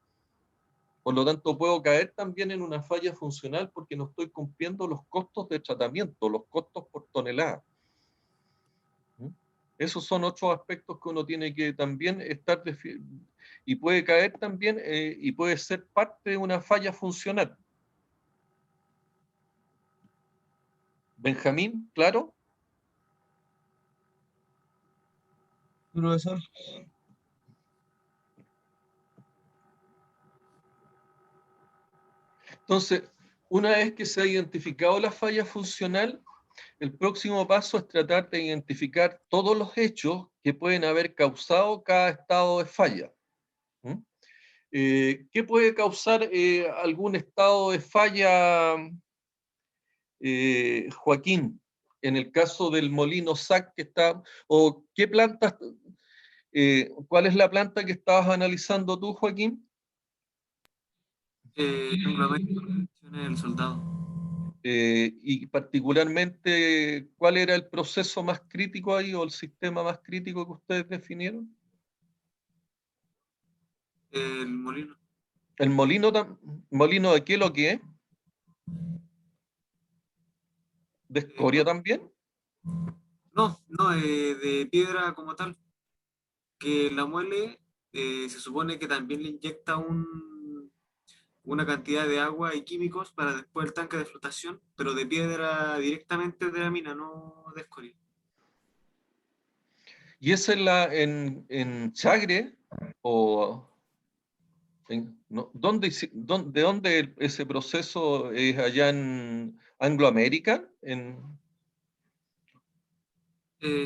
Por lo tanto, puedo caer también en una falla funcional porque no estoy cumpliendo los costos de tratamiento, los costos por tonelada. Esos son otros aspectos que uno tiene que también estar y puede caer también y puede ser parte de una falla funcional. Benjamín, ¿claro? Profesor. Entonces, una vez que se ha identificado la falla funcional, el próximo paso es tratar de identificar todos los hechos que pueden haber causado cada estado de falla. ¿Mm? ¿Qué puede causar algún estado de falla, Joaquín? En el caso del molino SAC que está, o qué plantas, ¿cuál es la planta que estabas analizando tú, Joaquín? El soldado. Y particularmente, ¿cuál era el proceso más crítico ahí o el sistema más crítico que ustedes definieron? El molino. ¿El molino, molino de qué lo que es? ¿De escoria también? No, de piedra como tal. Que la muele se supone que también le inyecta una cantidad de agua y químicos para después el tanque de flotación, pero de piedra directamente de la mina, no de escoria. ¿Y esa es en Chagre? ¿O no, de dónde ese proceso es allá en Anglo American?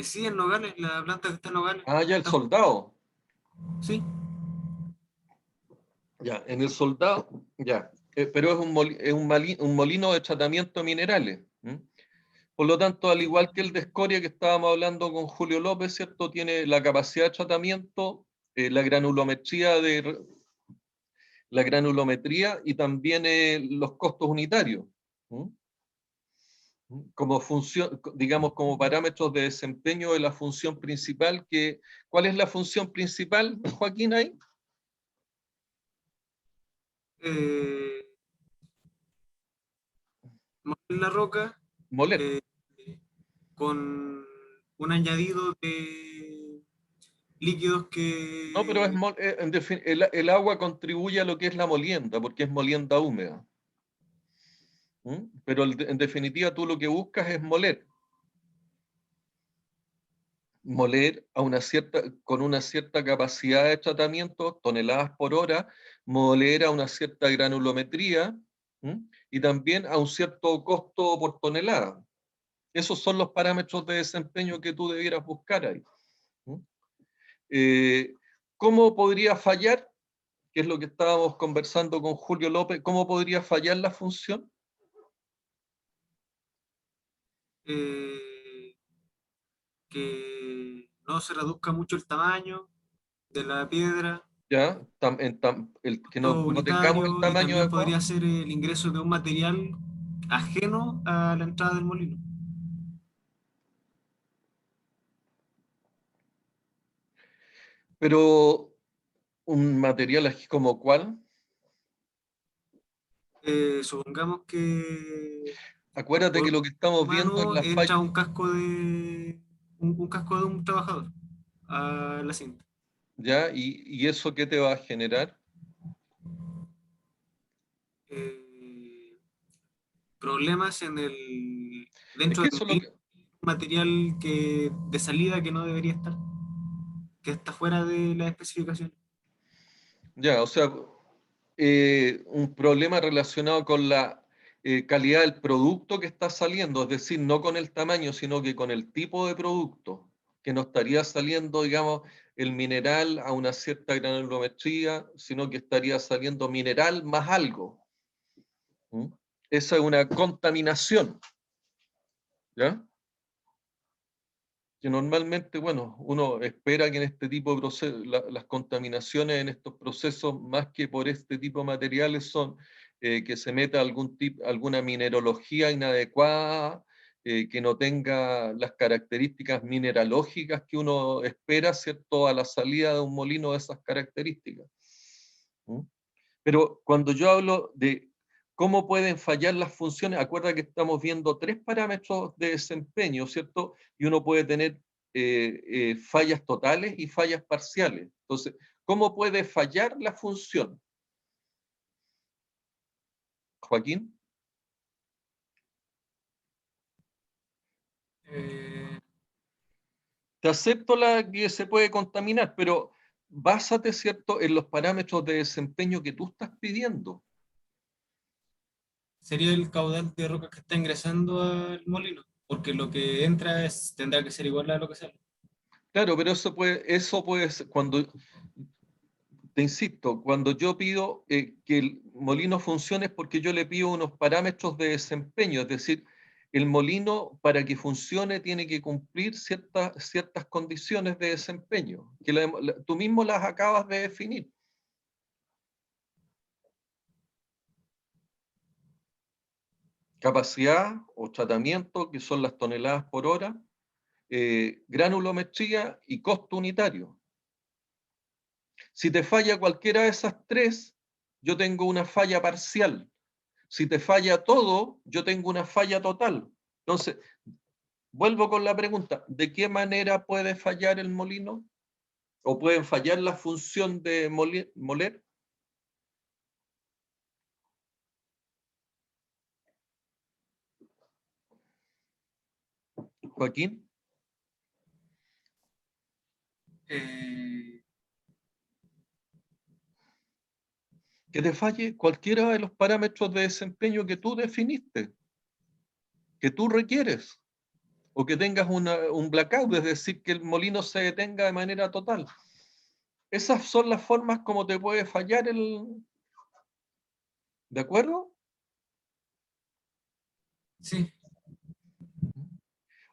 Sí, en Nogales, la planta que está en Nogales. Ya el soldado. Sí. Ya, en el soldado, ya. Pero es un molino de tratamiento de minerales. Por lo tanto, al igual que el de escoria que estábamos hablando con Julio López, ¿cierto? Tiene la capacidad de tratamiento, la granulometría y también los costos unitarios. Como función, digamos, como parámetros de desempeño de la función principal, ¿cuál es la función principal, Joaquín, ahí? Moler la roca Moler. con un añadido de líquidos que... No, pero el agua contribuye a lo que es la molienda, porque es molienda húmeda. Pero en definitiva tú lo que buscas es moler. Moler con una cierta capacidad de tratamiento, toneladas por hora, moler a una cierta granulometría y también a un cierto costo por tonelada. Esos son los parámetros de desempeño que tú debieras buscar ahí. ¿Cómo podría fallar? Que es lo que estábamos conversando con Julio López. ¿Cómo podría fallar la función? Que no se reduzca mucho el tamaño de la piedra, ¿Ya? Que no tengamos el unitario, y tamaño también adecuado. podría ser el ingreso de un material ajeno a la entrada del molino. Pero un material así como cuál. Supongamos que Acuérdate por que lo que estamos viendo es mano la entra falla. un casco de un casco de un trabajador a la cinta. ¿Ya? ¿Y eso qué te va a generar? Problemas Es dentro que del eso es lo molino, que. material de salida que no debería estar, que está fuera de las especificaciones. Ya, o sea, un problema relacionado con la calidad del producto que está saliendo, es decir, no con el tamaño, sino que con el tipo de producto, que no estaría saliendo, digamos, el mineral a una cierta granulometría, sino que estaría saliendo mineral más algo. Esa es una contaminación, ¿ya? Que normalmente, bueno, uno espera que en este tipo de procesos, las contaminaciones en estos procesos, más que por este tipo de materiales, son que se meta alguna mineralogía inadecuada, que no tenga las características mineralógicas que uno espera, ¿cierto?, a la salida de un molino de esas características. Pero cuando yo hablo de cómo pueden fallar las funciones, acuerda que estamos viendo 3 parámetros de desempeño, ¿cierto? Y uno puede tener fallas totales y fallas parciales. Entonces, ¿cómo puede fallar la función? Joaquín. Te acepto la que se puede contaminar, pero básate, ¿cierto?, en los parámetros de desempeño que tú estás pidiendo. Sería el caudal de roca que está ingresando al molino, porque lo que entra tendrá que ser igual a lo que sale. Claro, pero eso puede ser, cuando, te insisto, cuando yo pido que el molino funcione es porque yo le pido unos parámetros de desempeño, es decir, el molino para que funcione tiene que cumplir ciertas condiciones de desempeño, que tú mismo las acabas de definir. Capacidad o tratamiento, que son las toneladas por hora, granulometría y costo unitario. Si te falla cualquiera de esas tres, yo tengo una falla parcial. Si te falla todo, yo tengo una falla total. Entonces, vuelvo con la pregunta, ¿de qué manera puede fallar el molino? ¿O puede fallar la función de moler? Joaquín. Que te falle cualquiera de los parámetros de desempeño que tú definiste, que tú requieres, o que tengas un blackout, es decir, que el molino se detenga de manera total. Esas son las formas como te puede fallar ¿De acuerdo? Sí.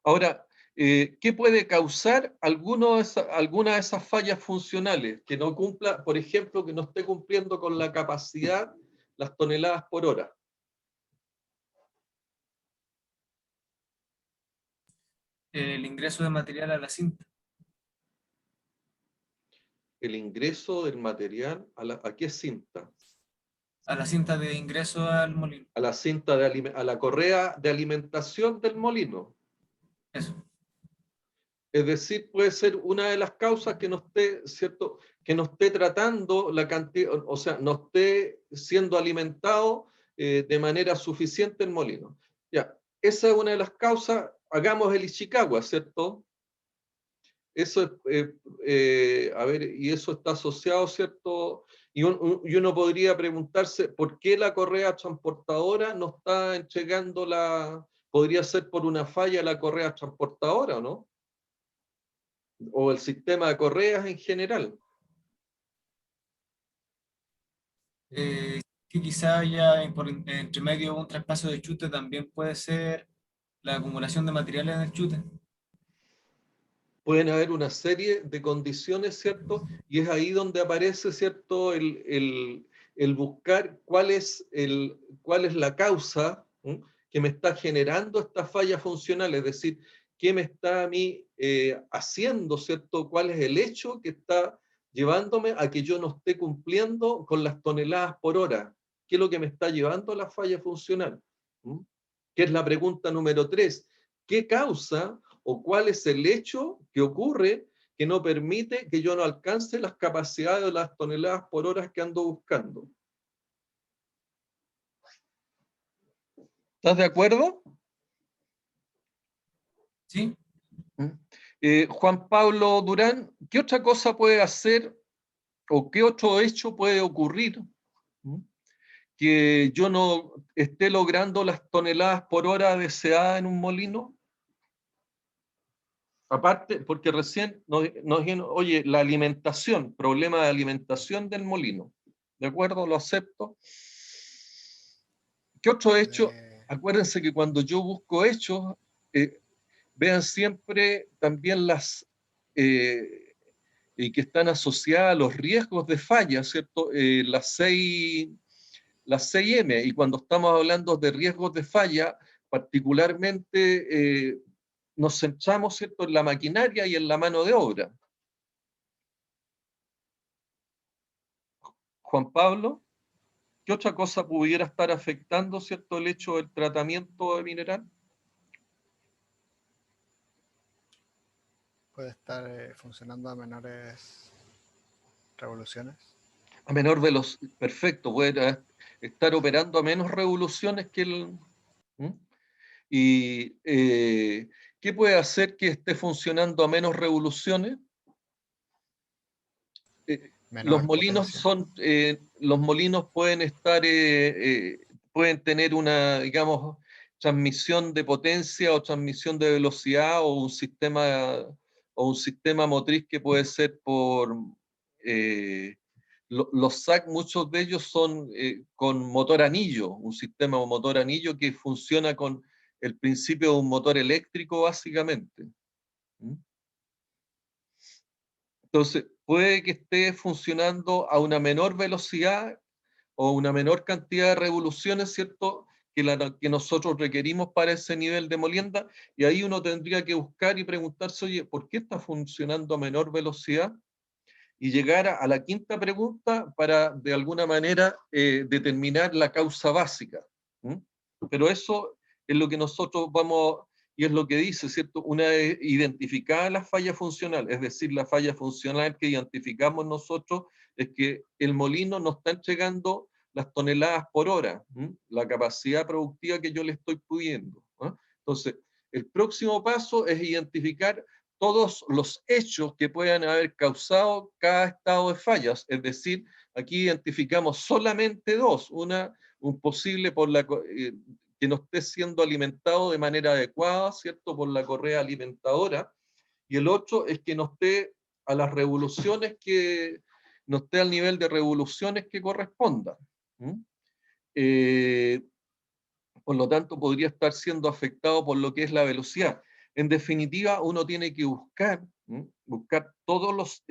Ahora, ¿qué puede causar alguna de esas fallas funcionales? Que no cumpla, por ejemplo, que no esté cumpliendo con la capacidad, las toneladas por hora. El ingreso de material a la cinta. El ingreso del material ¿a qué cinta? A la cinta de ingreso al molino. A la cinta a la correa de alimentación del molino. Eso. Es decir, puede ser una de las causas que no esté, ¿cierto?, que no esté tratando la cantidad, o sea, no esté siendo alimentado de manera suficiente el molino. Ya, esa es una de las causas. Hagamos el Ishikawa, ¿cierto? Eso es, a ver, y eso está asociado, ¿cierto? Y uno podría preguntarse, ¿por qué la correa transportadora no está entregando podría ser por una falla la correa transportadora, ¿o no? O el sistema de correas en general. Que quizá haya entre medio un traspaso de chute, también puede ser la acumulación de materiales en el chute. Pueden haber una serie de condiciones, ¿cierto? Y es ahí donde aparece, ¿cierto?, el buscar cuál es la causa, ¿m?, que me está generando esta falla funcional, es decir, qué me está a mí haciendo, ¿cierto? ¿Cuál es el hecho que está llevándome a que yo no esté cumpliendo con las toneladas por hora? ¿Qué es lo que me está llevando a la falla funcional? ¿M? Que es la pregunta número 3. ¿Qué causa o cuál es el hecho que ocurre que no permite que yo no alcance las capacidades de las toneladas por hora que ando buscando? ¿Estás de acuerdo? Sí. Juan Pablo Durán, ¿qué otra cosa puede hacer o qué otro hecho puede ocurrir que yo no esté logrando las toneladas por hora deseadas en un molino? Aparte, porque recién nos dijeron, oye, la alimentación, problema de alimentación del molino. ¿De acuerdo? Lo acepto. ¿Qué otro hecho? Acuérdense que cuando yo busco hechos, vean siempre también las que están asociadas a los riesgos de falla, ¿cierto? Las 6M, y cuando estamos hablando de riesgos de falla, particularmente nos centramos, ¿cierto?, en la maquinaria y en la mano de obra. Juan Pablo, ¿qué otra cosa pudiera estar afectando, ¿cierto?, el hecho del tratamiento de mineral? puede estar funcionando a menores revoluciones. A menor velocidad, perfecto, puede estar operando a menos revoluciones que el... ¿Mm? ¿Y qué puede hacer que esté funcionando a menos revoluciones? Los Menor molinos potencia. los molinos pueden estar, pueden tener una, digamos, transmisión de potencia o transmisión de velocidad o un sistema motriz que puede ser por los SAC, muchos de ellos son con motor anillo, un sistema o motor anillo que funciona con el principio de un motor eléctrico básicamente. ¿Mm? Entonces, puede que esté funcionando a una menor velocidad o una menor cantidad de revoluciones, ¿cierto?, que nosotros requerimos para ese nivel de molienda, y ahí uno tendría que buscar y preguntarse, oye, ¿por qué está funcionando a menor velocidad? Y llegar a la quinta pregunta para, de alguna manera, determinar la causa básica. ¿Mm? Pero eso es lo que nosotros vamos, y es lo que dice, ¿cierto? Una vez identificada la falla funcional, es decir, la falla funcional que identificamos nosotros es que el molino no está entregando las toneladas por hora, la capacidad productiva que yo le estoy pidiendo. Entonces, el próximo paso es identificar todos los hechos que puedan haber causado cada estado de fallas, es decir, aquí identificamos solamente dos, un posible por que no esté siendo alimentado de manera adecuada, ¿cierto?, por la correa alimentadora, y el otro es que no esté a las revoluciones no esté al nivel de revoluciones que corresponda. Por lo tanto, podría estar siendo afectado por lo que es la velocidad. En definitiva, uno tiene que buscar todos los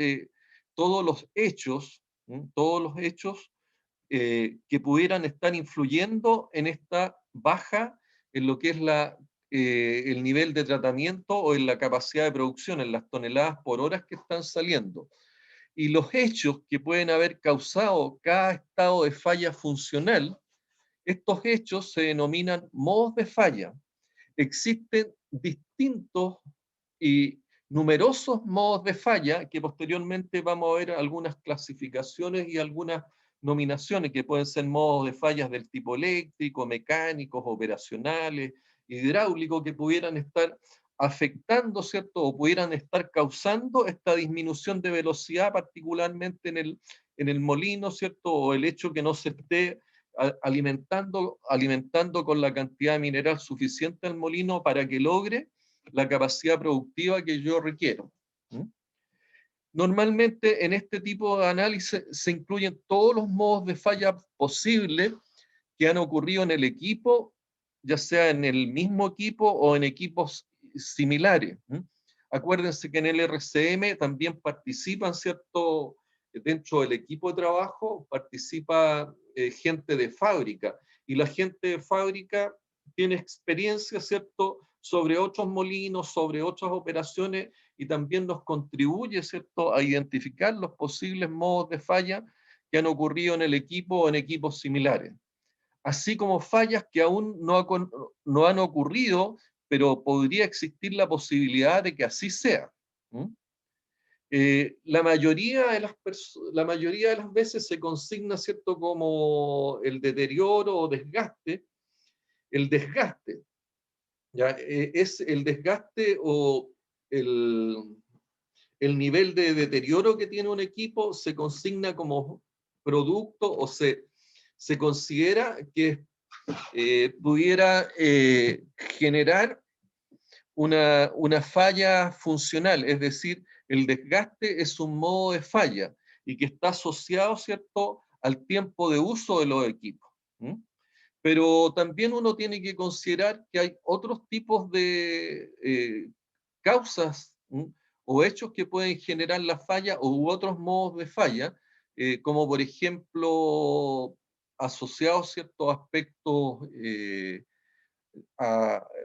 hechos, que pudieran estar influyendo en esta baja en lo que es el nivel de tratamiento o en la capacidad de producción, en las toneladas por hora que están saliendo. Y los hechos que pueden haber causado cada estado de falla funcional, estos hechos se denominan modos de falla. Existen distintos y numerosos modos de falla que posteriormente vamos a ver algunas clasificaciones y algunas nominaciones que pueden ser modos de fallas del tipo eléctrico, mecánicos, operacionales, hidráulicos, que pudieran estar afectando, ¿cierto?, o pudieran estar causando esta disminución de velocidad, particularmente en el molino, ¿cierto?, o el hecho que no se esté alimentando con la cantidad de mineral suficiente al molino para que logre la capacidad productiva que yo requiero. Normalmente en este tipo de análisis se incluyen todos los modos de falla posibles que han ocurrido en el equipo, ya sea en el mismo equipo o en equipos similares. Acuérdense que en el RCM también participan, ¿cierto?, dentro del equipo de trabajo participa gente de fábrica, y la gente de fábrica tiene experiencia, ¿cierto?, sobre otros molinos, sobre otras operaciones, y también nos contribuye, ¿cierto?, a identificar los posibles modos de falla que han ocurrido en el equipo o en equipos similares. Así como fallas que aún no han ocurrido, pero podría existir la posibilidad de que así sea. La mayoría de las veces se consigna, ¿cierto?, como el deterioro o desgaste. El desgaste, ¿ya? Es el desgaste o el nivel de deterioro que tiene un equipo se consigna como producto o se considera que pudiera generar una falla funcional, es decir, el desgaste es un modo de falla y que está asociado, ¿cierto?, al tiempo de uso de los equipos. Pero también uno tiene que considerar que hay otros tipos de causas o hechos que pueden generar la falla u otros modos de falla, como por ejemplo asociados ciertos aspectos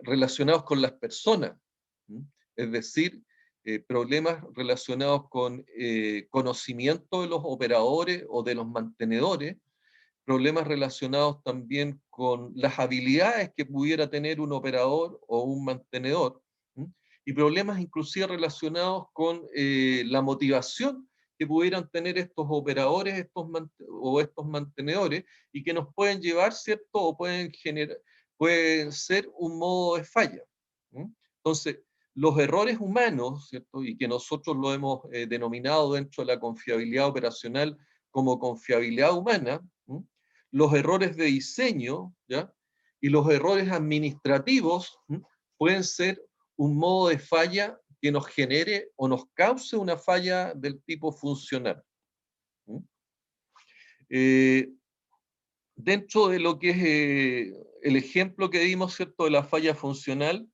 relacionados con las personas, es decir, problemas relacionados con conocimiento de los operadores o de los mantenedores, problemas relacionados también con las habilidades que pudiera tener un operador o un mantenedor, y problemas inclusive relacionados con la motivación que pudieran tener estos operadores estos mantenedores, y que nos pueden llevar, ¿cierto? O pueden ser un modo de falla. Entonces, los errores humanos, ¿cierto? Y que nosotros lo hemos denominado dentro de la confiabilidad operacional como confiabilidad humana, los errores de diseño, ¿ya? Y los errores administrativos pueden ser un modo de falla que nos genere o nos cause una falla del tipo funcional. Dentro de lo que es el ejemplo que dimos, ¿cierto?, de la falla funcional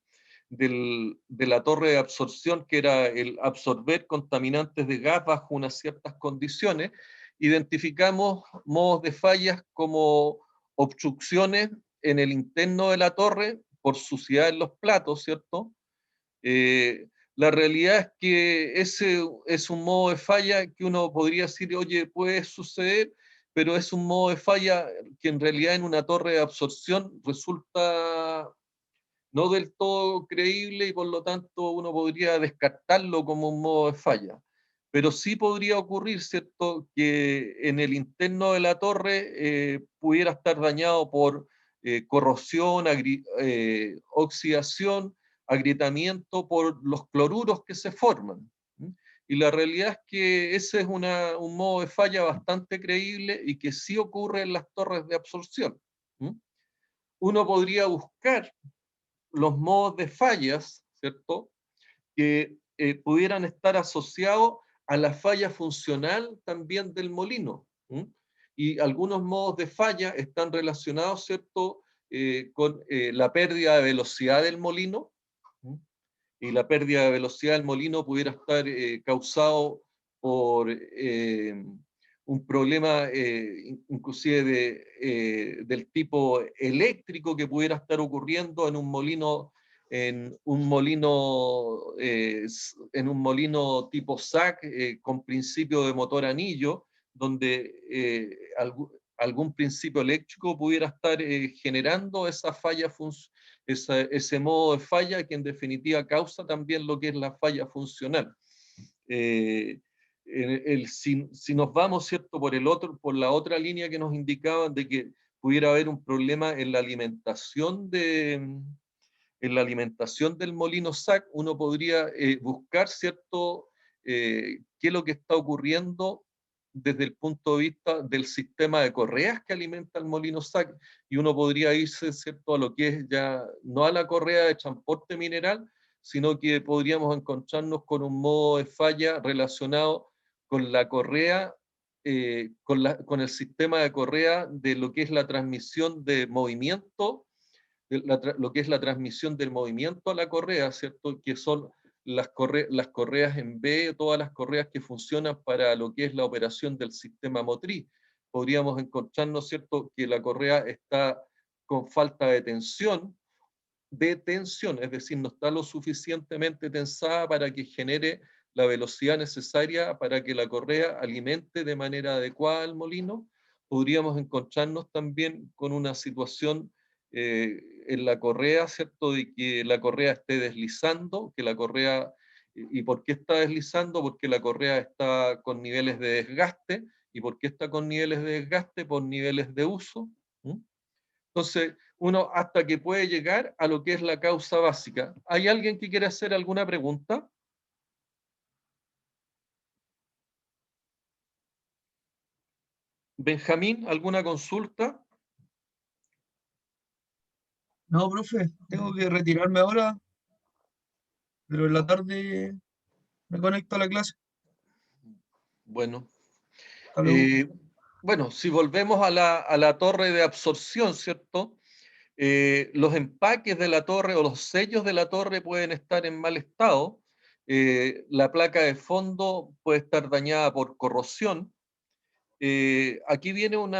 de la torre de absorción, que era el absorber contaminantes de gas bajo unas ciertas condiciones, identificamos modos de fallas como obstrucciones en el interno de la torre por suciedad en los platos, ¿cierto? La realidad es que ese es un modo de falla que uno podría decir, oye, puede suceder, pero es un modo de falla que en realidad en una torre de absorción resulta no del todo creíble, y por lo tanto uno podría descartarlo como un modo de falla. Pero sí podría ocurrir, ¿cierto?, que en el interno de la torre pudiera estar dañado por corrosión, oxidación, agrietamiento por los cloruros que se forman. Y la realidad es que ese es un modo de falla bastante creíble y que sí ocurre en las torres de absorción. Uno podría buscar los modos de fallas, ¿cierto?, que pudieran estar asociados a la falla funcional también del molino. Y algunos modos de falla están relacionados, ¿cierto?, con la pérdida de velocidad del molino. Y la pérdida de velocidad del molino pudiera estar causado por un problema inclusive del tipo eléctrico que pudiera estar ocurriendo en un molino tipo SAC con principio de motor anillo, donde algún principio eléctrico pudiera estar generando esa falla ese modo de falla que en definitiva causa también lo que es la falla funcional. Si nos vamos, ¿cierto?, por la otra línea que nos indicaban de que pudiera haber un problema en la alimentación del molino SAC, uno podría buscar, ¿cierto?, qué es lo que está ocurriendo desde el punto de vista del sistema de correas que alimenta el molino SAC, y uno podría irse, ¿cierto?, a lo que es ya, no a la correa de transporte mineral, sino que podríamos encontrarnos con un modo de falla relacionado con la correa, con el sistema de correa de lo que es la transmisión de movimiento, lo que es la transmisión del movimiento a la correa, ¿cierto?, que son las correas en B, todas las correas que funcionan para lo que es la operación del sistema motriz. Podríamos encontrarnos, ¿cierto?, que la correa está con falta de tensión, es decir, no está lo suficientemente tensada para que genere la velocidad necesaria para que la correa alimente de manera adecuada al molino. Podríamos encontrarnos también con una situación en la correa, ¿cierto?, de que la correa esté deslizando, que la correa, ¿y por qué está deslizando? Porque la correa está con niveles de desgaste. ¿Y por qué está con niveles de desgaste? Por niveles de uso. Entonces, uno hasta que puede llegar a lo que es la causa básica. ¿Hay alguien que quiera hacer alguna pregunta? Benjamín, ¿alguna consulta? No, profe, tengo que retirarme ahora, pero en la tarde me conecto a la clase. Bueno. Hasta luego. Bueno, si volvemos a la torre de absorción, ¿cierto? Los empaques de la torre o los sellos de la torre pueden estar en mal estado. La placa de fondo puede estar dañada por corrosión. Aquí viene un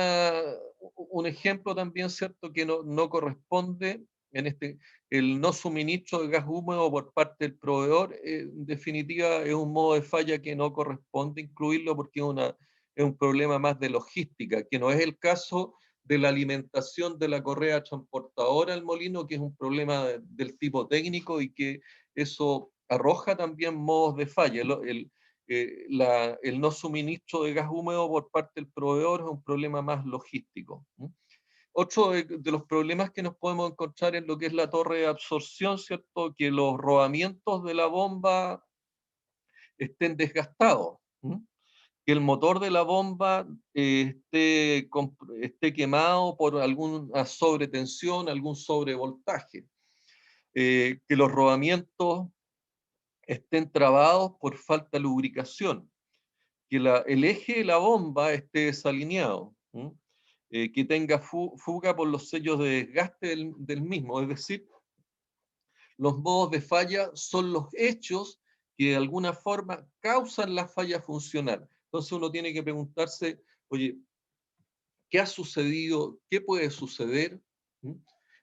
ejemplo también, ¿cierto?, que no corresponde, el no suministro de gas húmedo por parte del proveedor, en definitiva es un modo de falla que no corresponde incluirlo porque es un problema más de logística, que no es el caso de la alimentación de la correa transportadora al molino, que es un problema del tipo técnico y que eso arroja también modos de falla. El no suministro de gas húmedo por parte del proveedor es un problema más logístico. Otro de los problemas que nos podemos encontrar en lo que es la torre de absorción, ¿cierto? Que los rodamientos de la bomba estén desgastados, que el motor de la bomba esté quemado por alguna sobretensión, algún sobrevoltaje, que los rodamientos estén trabados por falta de lubricación, que el eje de la bomba esté desalineado, que tenga fuga por los sellos de desgaste del mismo, es decir, los modos de falla son los hechos que de alguna forma causan la falla funcional. Entonces uno tiene que preguntarse, oye, ¿qué ha sucedido? ¿Qué puede suceder?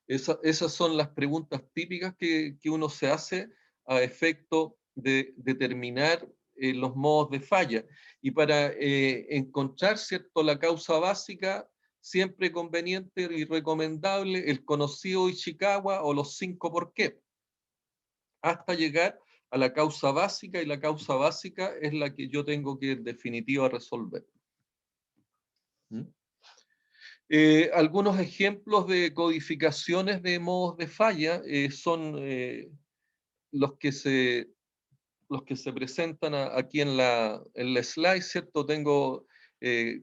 Esas son las preguntas típicas que uno se hace a efecto de determinar los modos de falla. Y para encontrar, ¿cierto?, la causa básica, siempre conveniente y recomendable el conocido Ishikawa o los 5 por qué, hasta llegar a la causa básica, y la causa básica es la que yo tengo que en definitiva resolver. Algunos ejemplos de codificaciones de modos de falla son los que se presentan aquí en la slide, ¿cierto? Tengo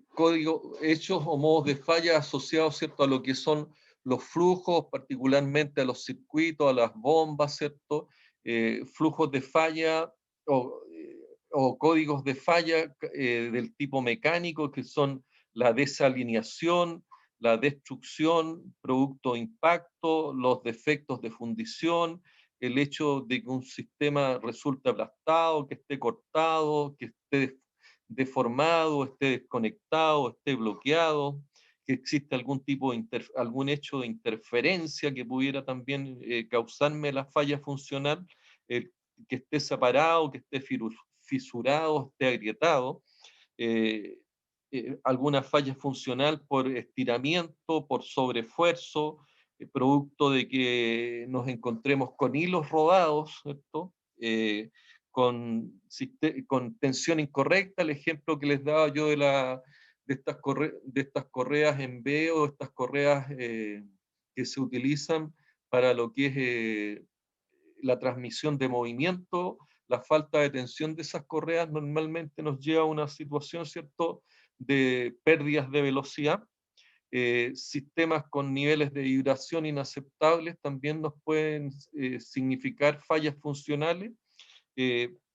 códigos, hechos o modos de falla asociados, ¿cierto?, a lo que son los flujos, particularmente a los circuitos, a las bombas, ¿cierto? Flujos de falla o códigos de falla del tipo mecánico, que son la desalineación, la destrucción, producto de impacto, los defectos de fundición, el hecho de que un sistema resulte aplastado, que esté cortado, que esté deformado, esté desconectado, esté bloqueado, que existe algún tipo de algún hecho de interferencia que pudiera también causarme la falla funcional, que esté separado, que esté fisurado, esté agrietado, alguna falla funcional por estiramiento, por sobreesfuerzo, producto de que nos encontremos con hilos rodados, ¿cierto? Con tensión incorrecta, el ejemplo que les daba yo de estas correas en B, o estas correas que se utilizan para lo que es la transmisión de movimiento. La falta de tensión de esas correas normalmente nos lleva a una situación, ¿cierto?, de pérdidas de velocidad. Sistemas con niveles de vibración inaceptables también nos pueden significar fallas funcionales.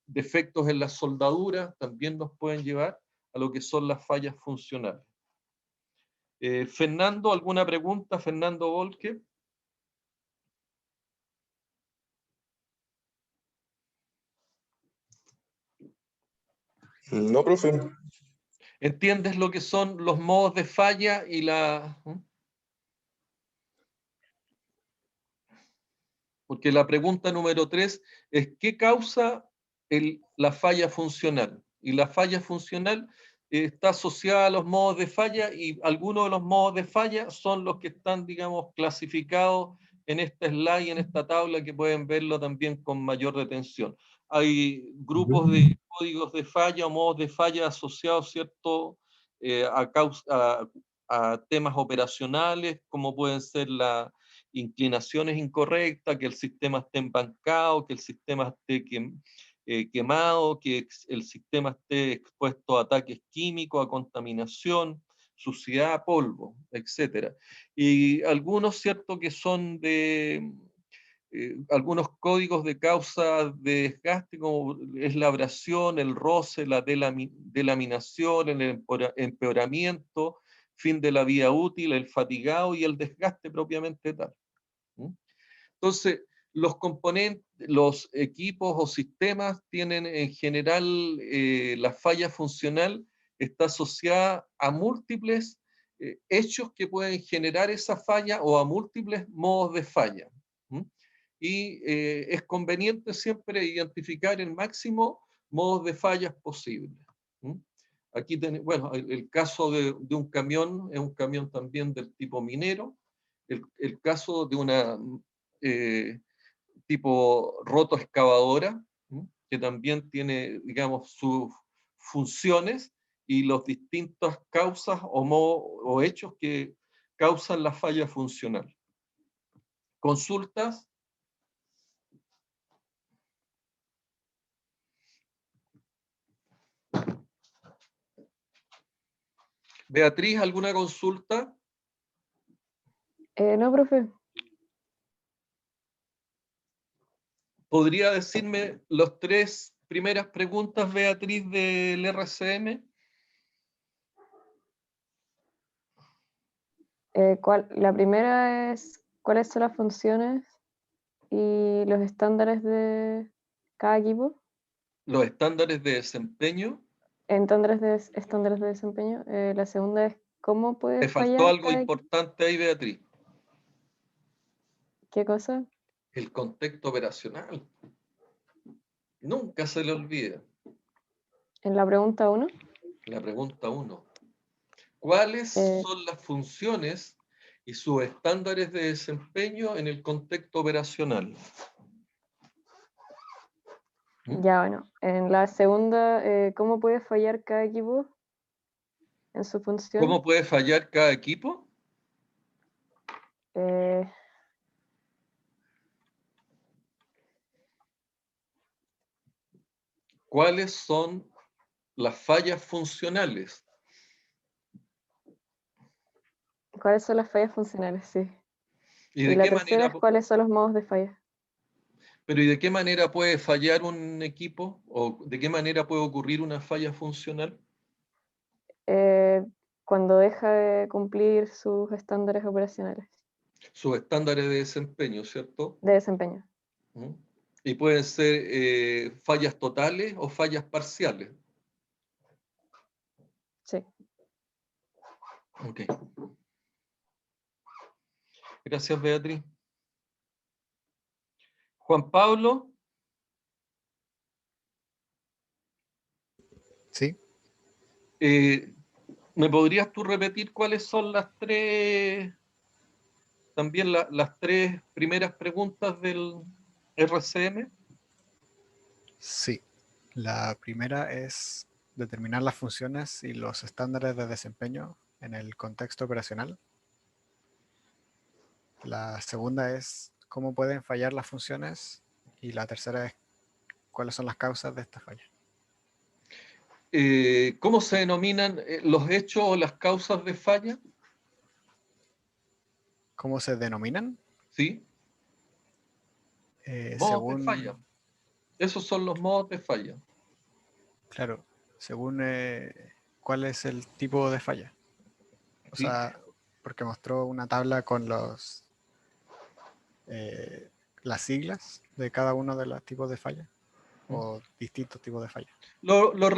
Defectos en la soldadura también nos pueden llevar a lo que son las fallas funcionales. Fernando, ¿alguna pregunta? Fernando Volque. No, profe. ¿Entiendes lo que son los modos de falla y la...? Porque la pregunta número 3 es ¿qué causa la falla funcional? Y la falla funcional está asociada a los modos de falla, y algunos de los modos de falla son los que están, digamos, clasificados en esta slide, en esta tabla, que pueden verlo también con mayor detención. Hay grupos de códigos de falla o modos de falla asociados, ¿cierto?, a temas operacionales, como pueden ser las inclinaciones incorrectas, que el sistema esté embancado, que el sistema esté quemado, que el sistema esté expuesto a ataques químicos, a contaminación, suciedad, polvo, etc. Y algunos, ¿cierto?, que son de algunos códigos de causa de desgaste, como es la abrasión, el roce, la delaminación, el empeoramiento, fin de la vida útil, el fatigado y el desgaste propiamente tal. Entonces, los componentes, los equipos o sistemas tienen en general la falla funcional está asociada a múltiples hechos que pueden generar esa falla, o a múltiples modos de falla. Y es conveniente siempre identificar el máximo modos de fallas posibles. Aquí tenemos, bueno, el caso de un camión, es un camión también del tipo minero. El caso de una tipo roto excavadora, que también tiene, digamos, sus funciones y las distintas causas o hechos que causan la falla funcional. ¿Consultas? Beatriz, ¿alguna consulta? No, profe. ¿Podría decirme las 3 primeras preguntas, Beatriz, del RCM? La primera es, ¿cuáles son las funciones y los estándares de cada equipo? Los estándares de desempeño. Estándares de desempeño. La segunda es, ¿cómo puede Te faltó fallar algo cada equipo? importante ahí, Beatriz. ¿Qué cosa? El contexto operacional. Nunca se le olvida. En la pregunta 1. La pregunta 1. ¿Cuáles son las funciones y sus estándares de desempeño en el contexto operacional? Ya, bueno. En la segunda, ¿cómo puede fallar cada equipo en su función? ¿Cómo puede fallar cada equipo? ¿Cuáles son las fallas funcionales? ¿Cuáles son las fallas funcionales? Sí. ¿Y Y de la qué tercera manera, es, ¿cuáles son los modos de falla? pero ¿y de qué manera puede fallar un equipo? ¿O de qué manera puede ocurrir una falla funcional? Cuando deja de cumplir sus estándares operacionales Sus estándares de desempeño, ¿cierto? de desempeño. ¿Mm? Y pueden ser fallas totales o fallas parciales. Sí. Ok. Gracias, Beatriz. Juan Pablo. Sí. ¿Me podrías tú repetir cuáles son las 3, también las 3 primeras preguntas del RCM? Sí. La primera es determinar las funciones y los estándares de desempeño en el contexto operacional. La segunda es cómo pueden fallar las funciones. Y la tercera es cuáles son las causas de esta falla. ¿Cómo se denominan los hechos o las causas de falla? ¿Cómo se denominan? ¿Sí? Modos de falla. Esos son los modos de falla. Claro, según cuál es el tipo de falla. O ¿Sí? sea, porque mostró una tabla con las siglas de cada uno de los tipos de falla o distintos tipos de falla. Lo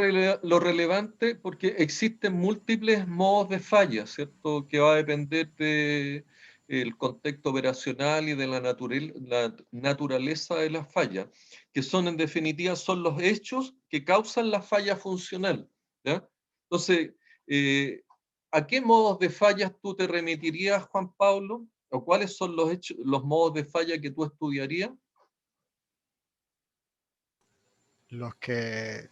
relevante, porque existen múltiples modos de falla, ¿cierto? Que va a depender del contexto operacional y de la naturaleza de la falla, que son en definitiva son los hechos que causan la falla funcional, ¿ya? Entonces, ¿a qué modos de fallas tú te remitirías, Juan Pablo? ¿O cuáles son los modos de falla que tú estudiarías? Los que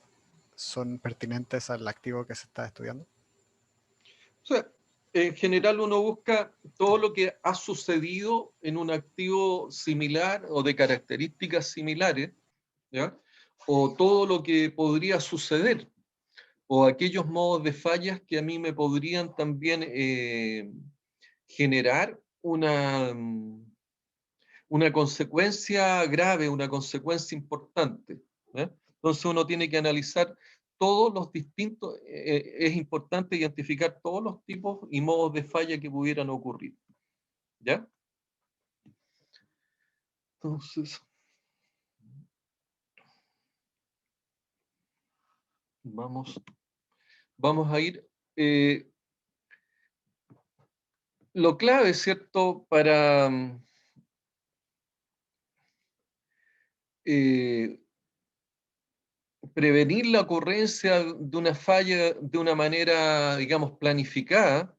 son pertinentes al activo que se está estudiando. O sea, en general uno busca todo lo que ha sucedido en un activo similar o de características similares, ¿ya? O todo lo que podría suceder, o aquellos modos de fallas que a mí me podrían también generar una consecuencia grave, una consecuencia importante, ¿ya? Entonces uno tiene que analizar todos los distintos, es importante identificar todos los tipos y modos de falla que pudieran ocurrir, ¿ya? Entonces, vamos a ir, lo clave, ¿cierto?, para prevenir la ocurrencia de una falla de una manera, digamos, planificada,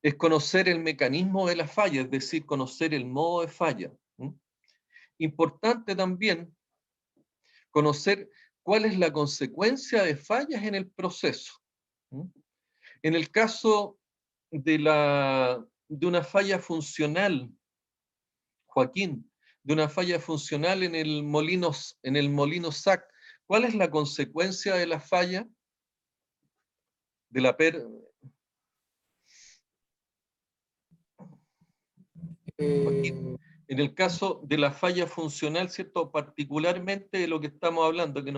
es conocer el mecanismo de la falla, es decir, conocer el modo de falla. Importante también conocer cuál es la consecuencia de fallas en el proceso. En el caso de una falla funcional, Joaquín, de una falla funcional en el molino SAC, ¿cuál es la consecuencia de la falla? De la Joaquín, en el caso de la falla funcional, ¿cierto? Particularmente de lo que estamos hablando, que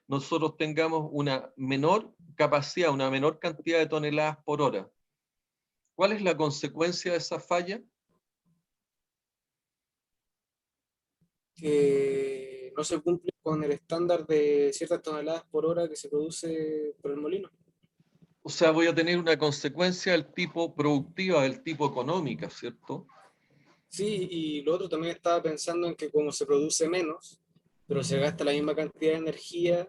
nosotros tengamos una menor capacidad, una menor cantidad de toneladas por hora. ¿Cuál es la consecuencia de esa falla? Que no se cumple con el estándar de ciertas toneladas por hora que se produce por el molino. O sea, voy a tener una consecuencia del tipo productiva, del tipo económica, ¿cierto? Sí, y lo otro también estaba pensando en que como se produce menos, pero se gasta la misma cantidad de energía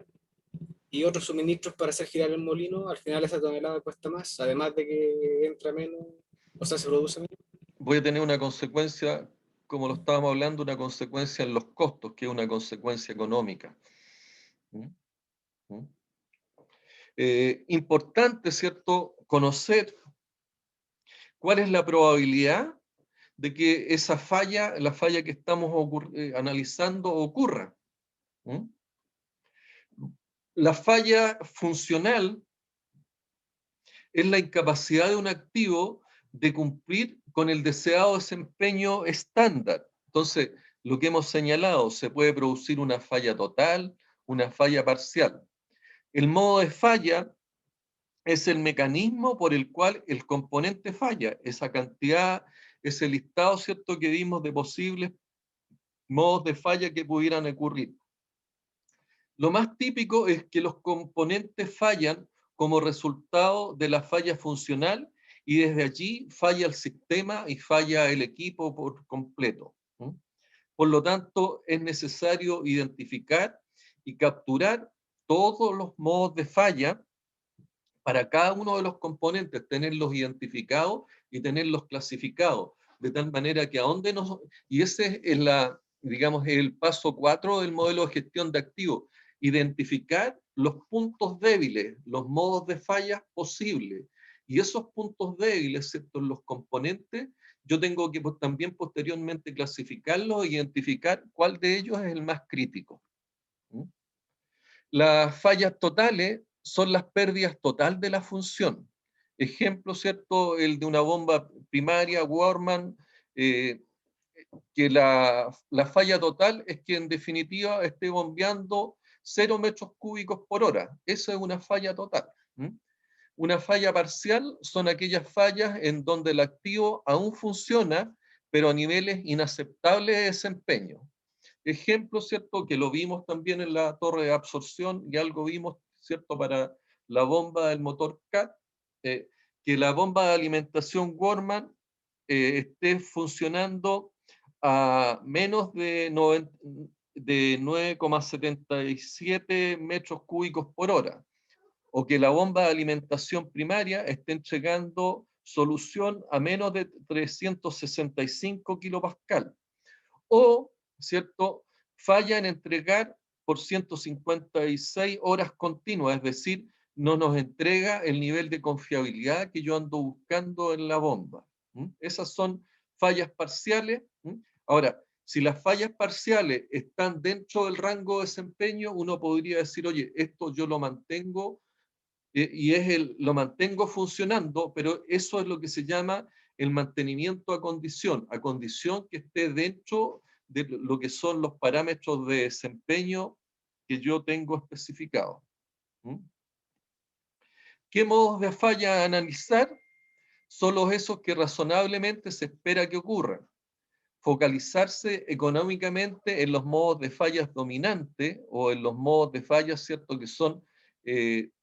y otros suministros para hacer girar el molino, al final esa tonelada cuesta más, además de que entra menos, o sea, se produce menos. Voy a tener una consecuencia, como lo estábamos hablando, una consecuencia en los costos, que es una consecuencia económica. Importante, ¿cierto?, conocer cuál es la probabilidad de que esa falla, la falla que estamos analizando, ocurra. La falla funcional es la incapacidad de un activo de cumplir con el deseado desempeño estándar. Entonces, lo que hemos señalado, se puede producir una falla total, una falla parcial. El modo de falla es el mecanismo por el cual el componente falla, esa cantidad, ese listado, ¿cierto?, que vimos de posibles modos de falla que pudieran ocurrir. Lo más típico es que los componentes fallan como resultado de la falla funcional y desde allí falla el sistema y falla el equipo por completo. Por lo tanto, es necesario identificar y capturar todos los modos de falla para cada uno de los componentes, tenerlos identificados y tenerlos clasificados, de tal manera que y ese es digamos, el paso 4 del modelo de gestión de activos, identificar los puntos débiles, los modos de falla posibles. Y esos puntos débiles, ¿cierto?, los componentes, yo tengo que también posteriormente clasificarlos e identificar cuál de ellos es el más crítico. Las fallas totales son las pérdidas total de la función. Ejemplo, ¿cierto?, el de una bomba primaria, Worman, que la falla total es que en definitiva esté bombeando 0 metros cúbicos por hora. Esa es una falla total. Una falla parcial son aquellas fallas en donde el activo aún funciona, pero a niveles inaceptables de desempeño. Ejemplo, ¿cierto?, que lo vimos también en la torre de absorción y algo vimos, ¿cierto?, para la bomba del motor CAT, que la bomba de alimentación Worman esté funcionando a menos de 9,77 metros cúbicos por hora, o que la bomba de alimentación primaria esté entregando solución a menos de 365 kilopascal, o, ¿cierto?, falla en entregar por 156 horas continuas, es decir, no nos entrega el nivel de confiabilidad que yo ando buscando en la bomba. Esas son fallas parciales. Ahora, si las fallas parciales están dentro del rango de desempeño, uno podría decir, oye, esto yo lo mantengo lo mantengo funcionando, pero eso es lo que se llama el mantenimiento a condición que esté dentro de lo que son los parámetros de desempeño que yo tengo especificados. ¿Qué modos de falla analizar? Solo esos que razonablemente se espera que ocurran. Focalizarse económicamente en los modos de fallas dominantes o en los modos de fallas, ¿cierto?, que son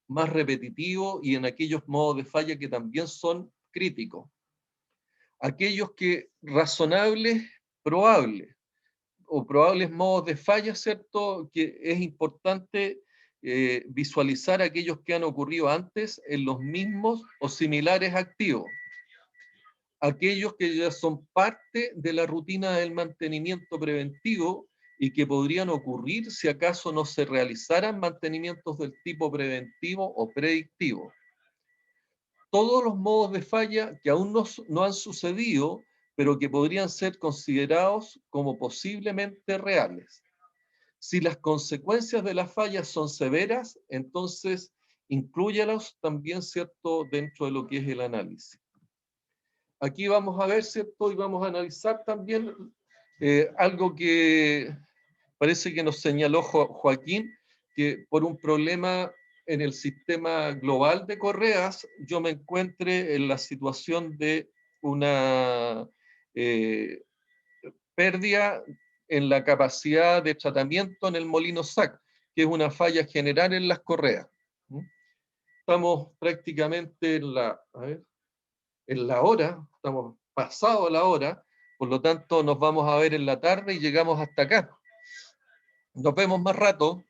más repetitivos, y en aquellos modos de falla que también son críticos. Aquellos que razonables, probables, o probables modos de falla, ¿cierto?, que es importante visualizar aquellos que han ocurrido antes en los mismos o similares activos. Aquellos que ya son parte de la rutina del mantenimiento preventivo y que podrían ocurrir si acaso no se realizaran mantenimientos del tipo preventivo o predictivo. Todos los modos de falla que aún no han sucedido, pero que podrían ser considerados como posiblemente reales. Si las consecuencias de las fallas son severas, entonces inclúyalos también, ¿cierto?, dentro de lo que es el análisis. Aquí vamos a ver, ¿cierto?, y vamos a analizar también algo que parece que nos señaló Joaquín, que por un problema en el sistema global de correas, yo me encuentre en la situación de una pérdida en la capacidad de tratamiento en el molino SAC, que es una falla general en las correas. Estamos prácticamente en la hora, estamos pasado la hora, por lo tanto nos vamos a ver en la tarde y llegamos hasta acá. Nos vemos más rato.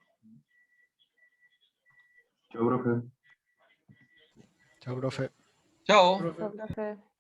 Chao, profe. Chao, profe. Chao. Profe.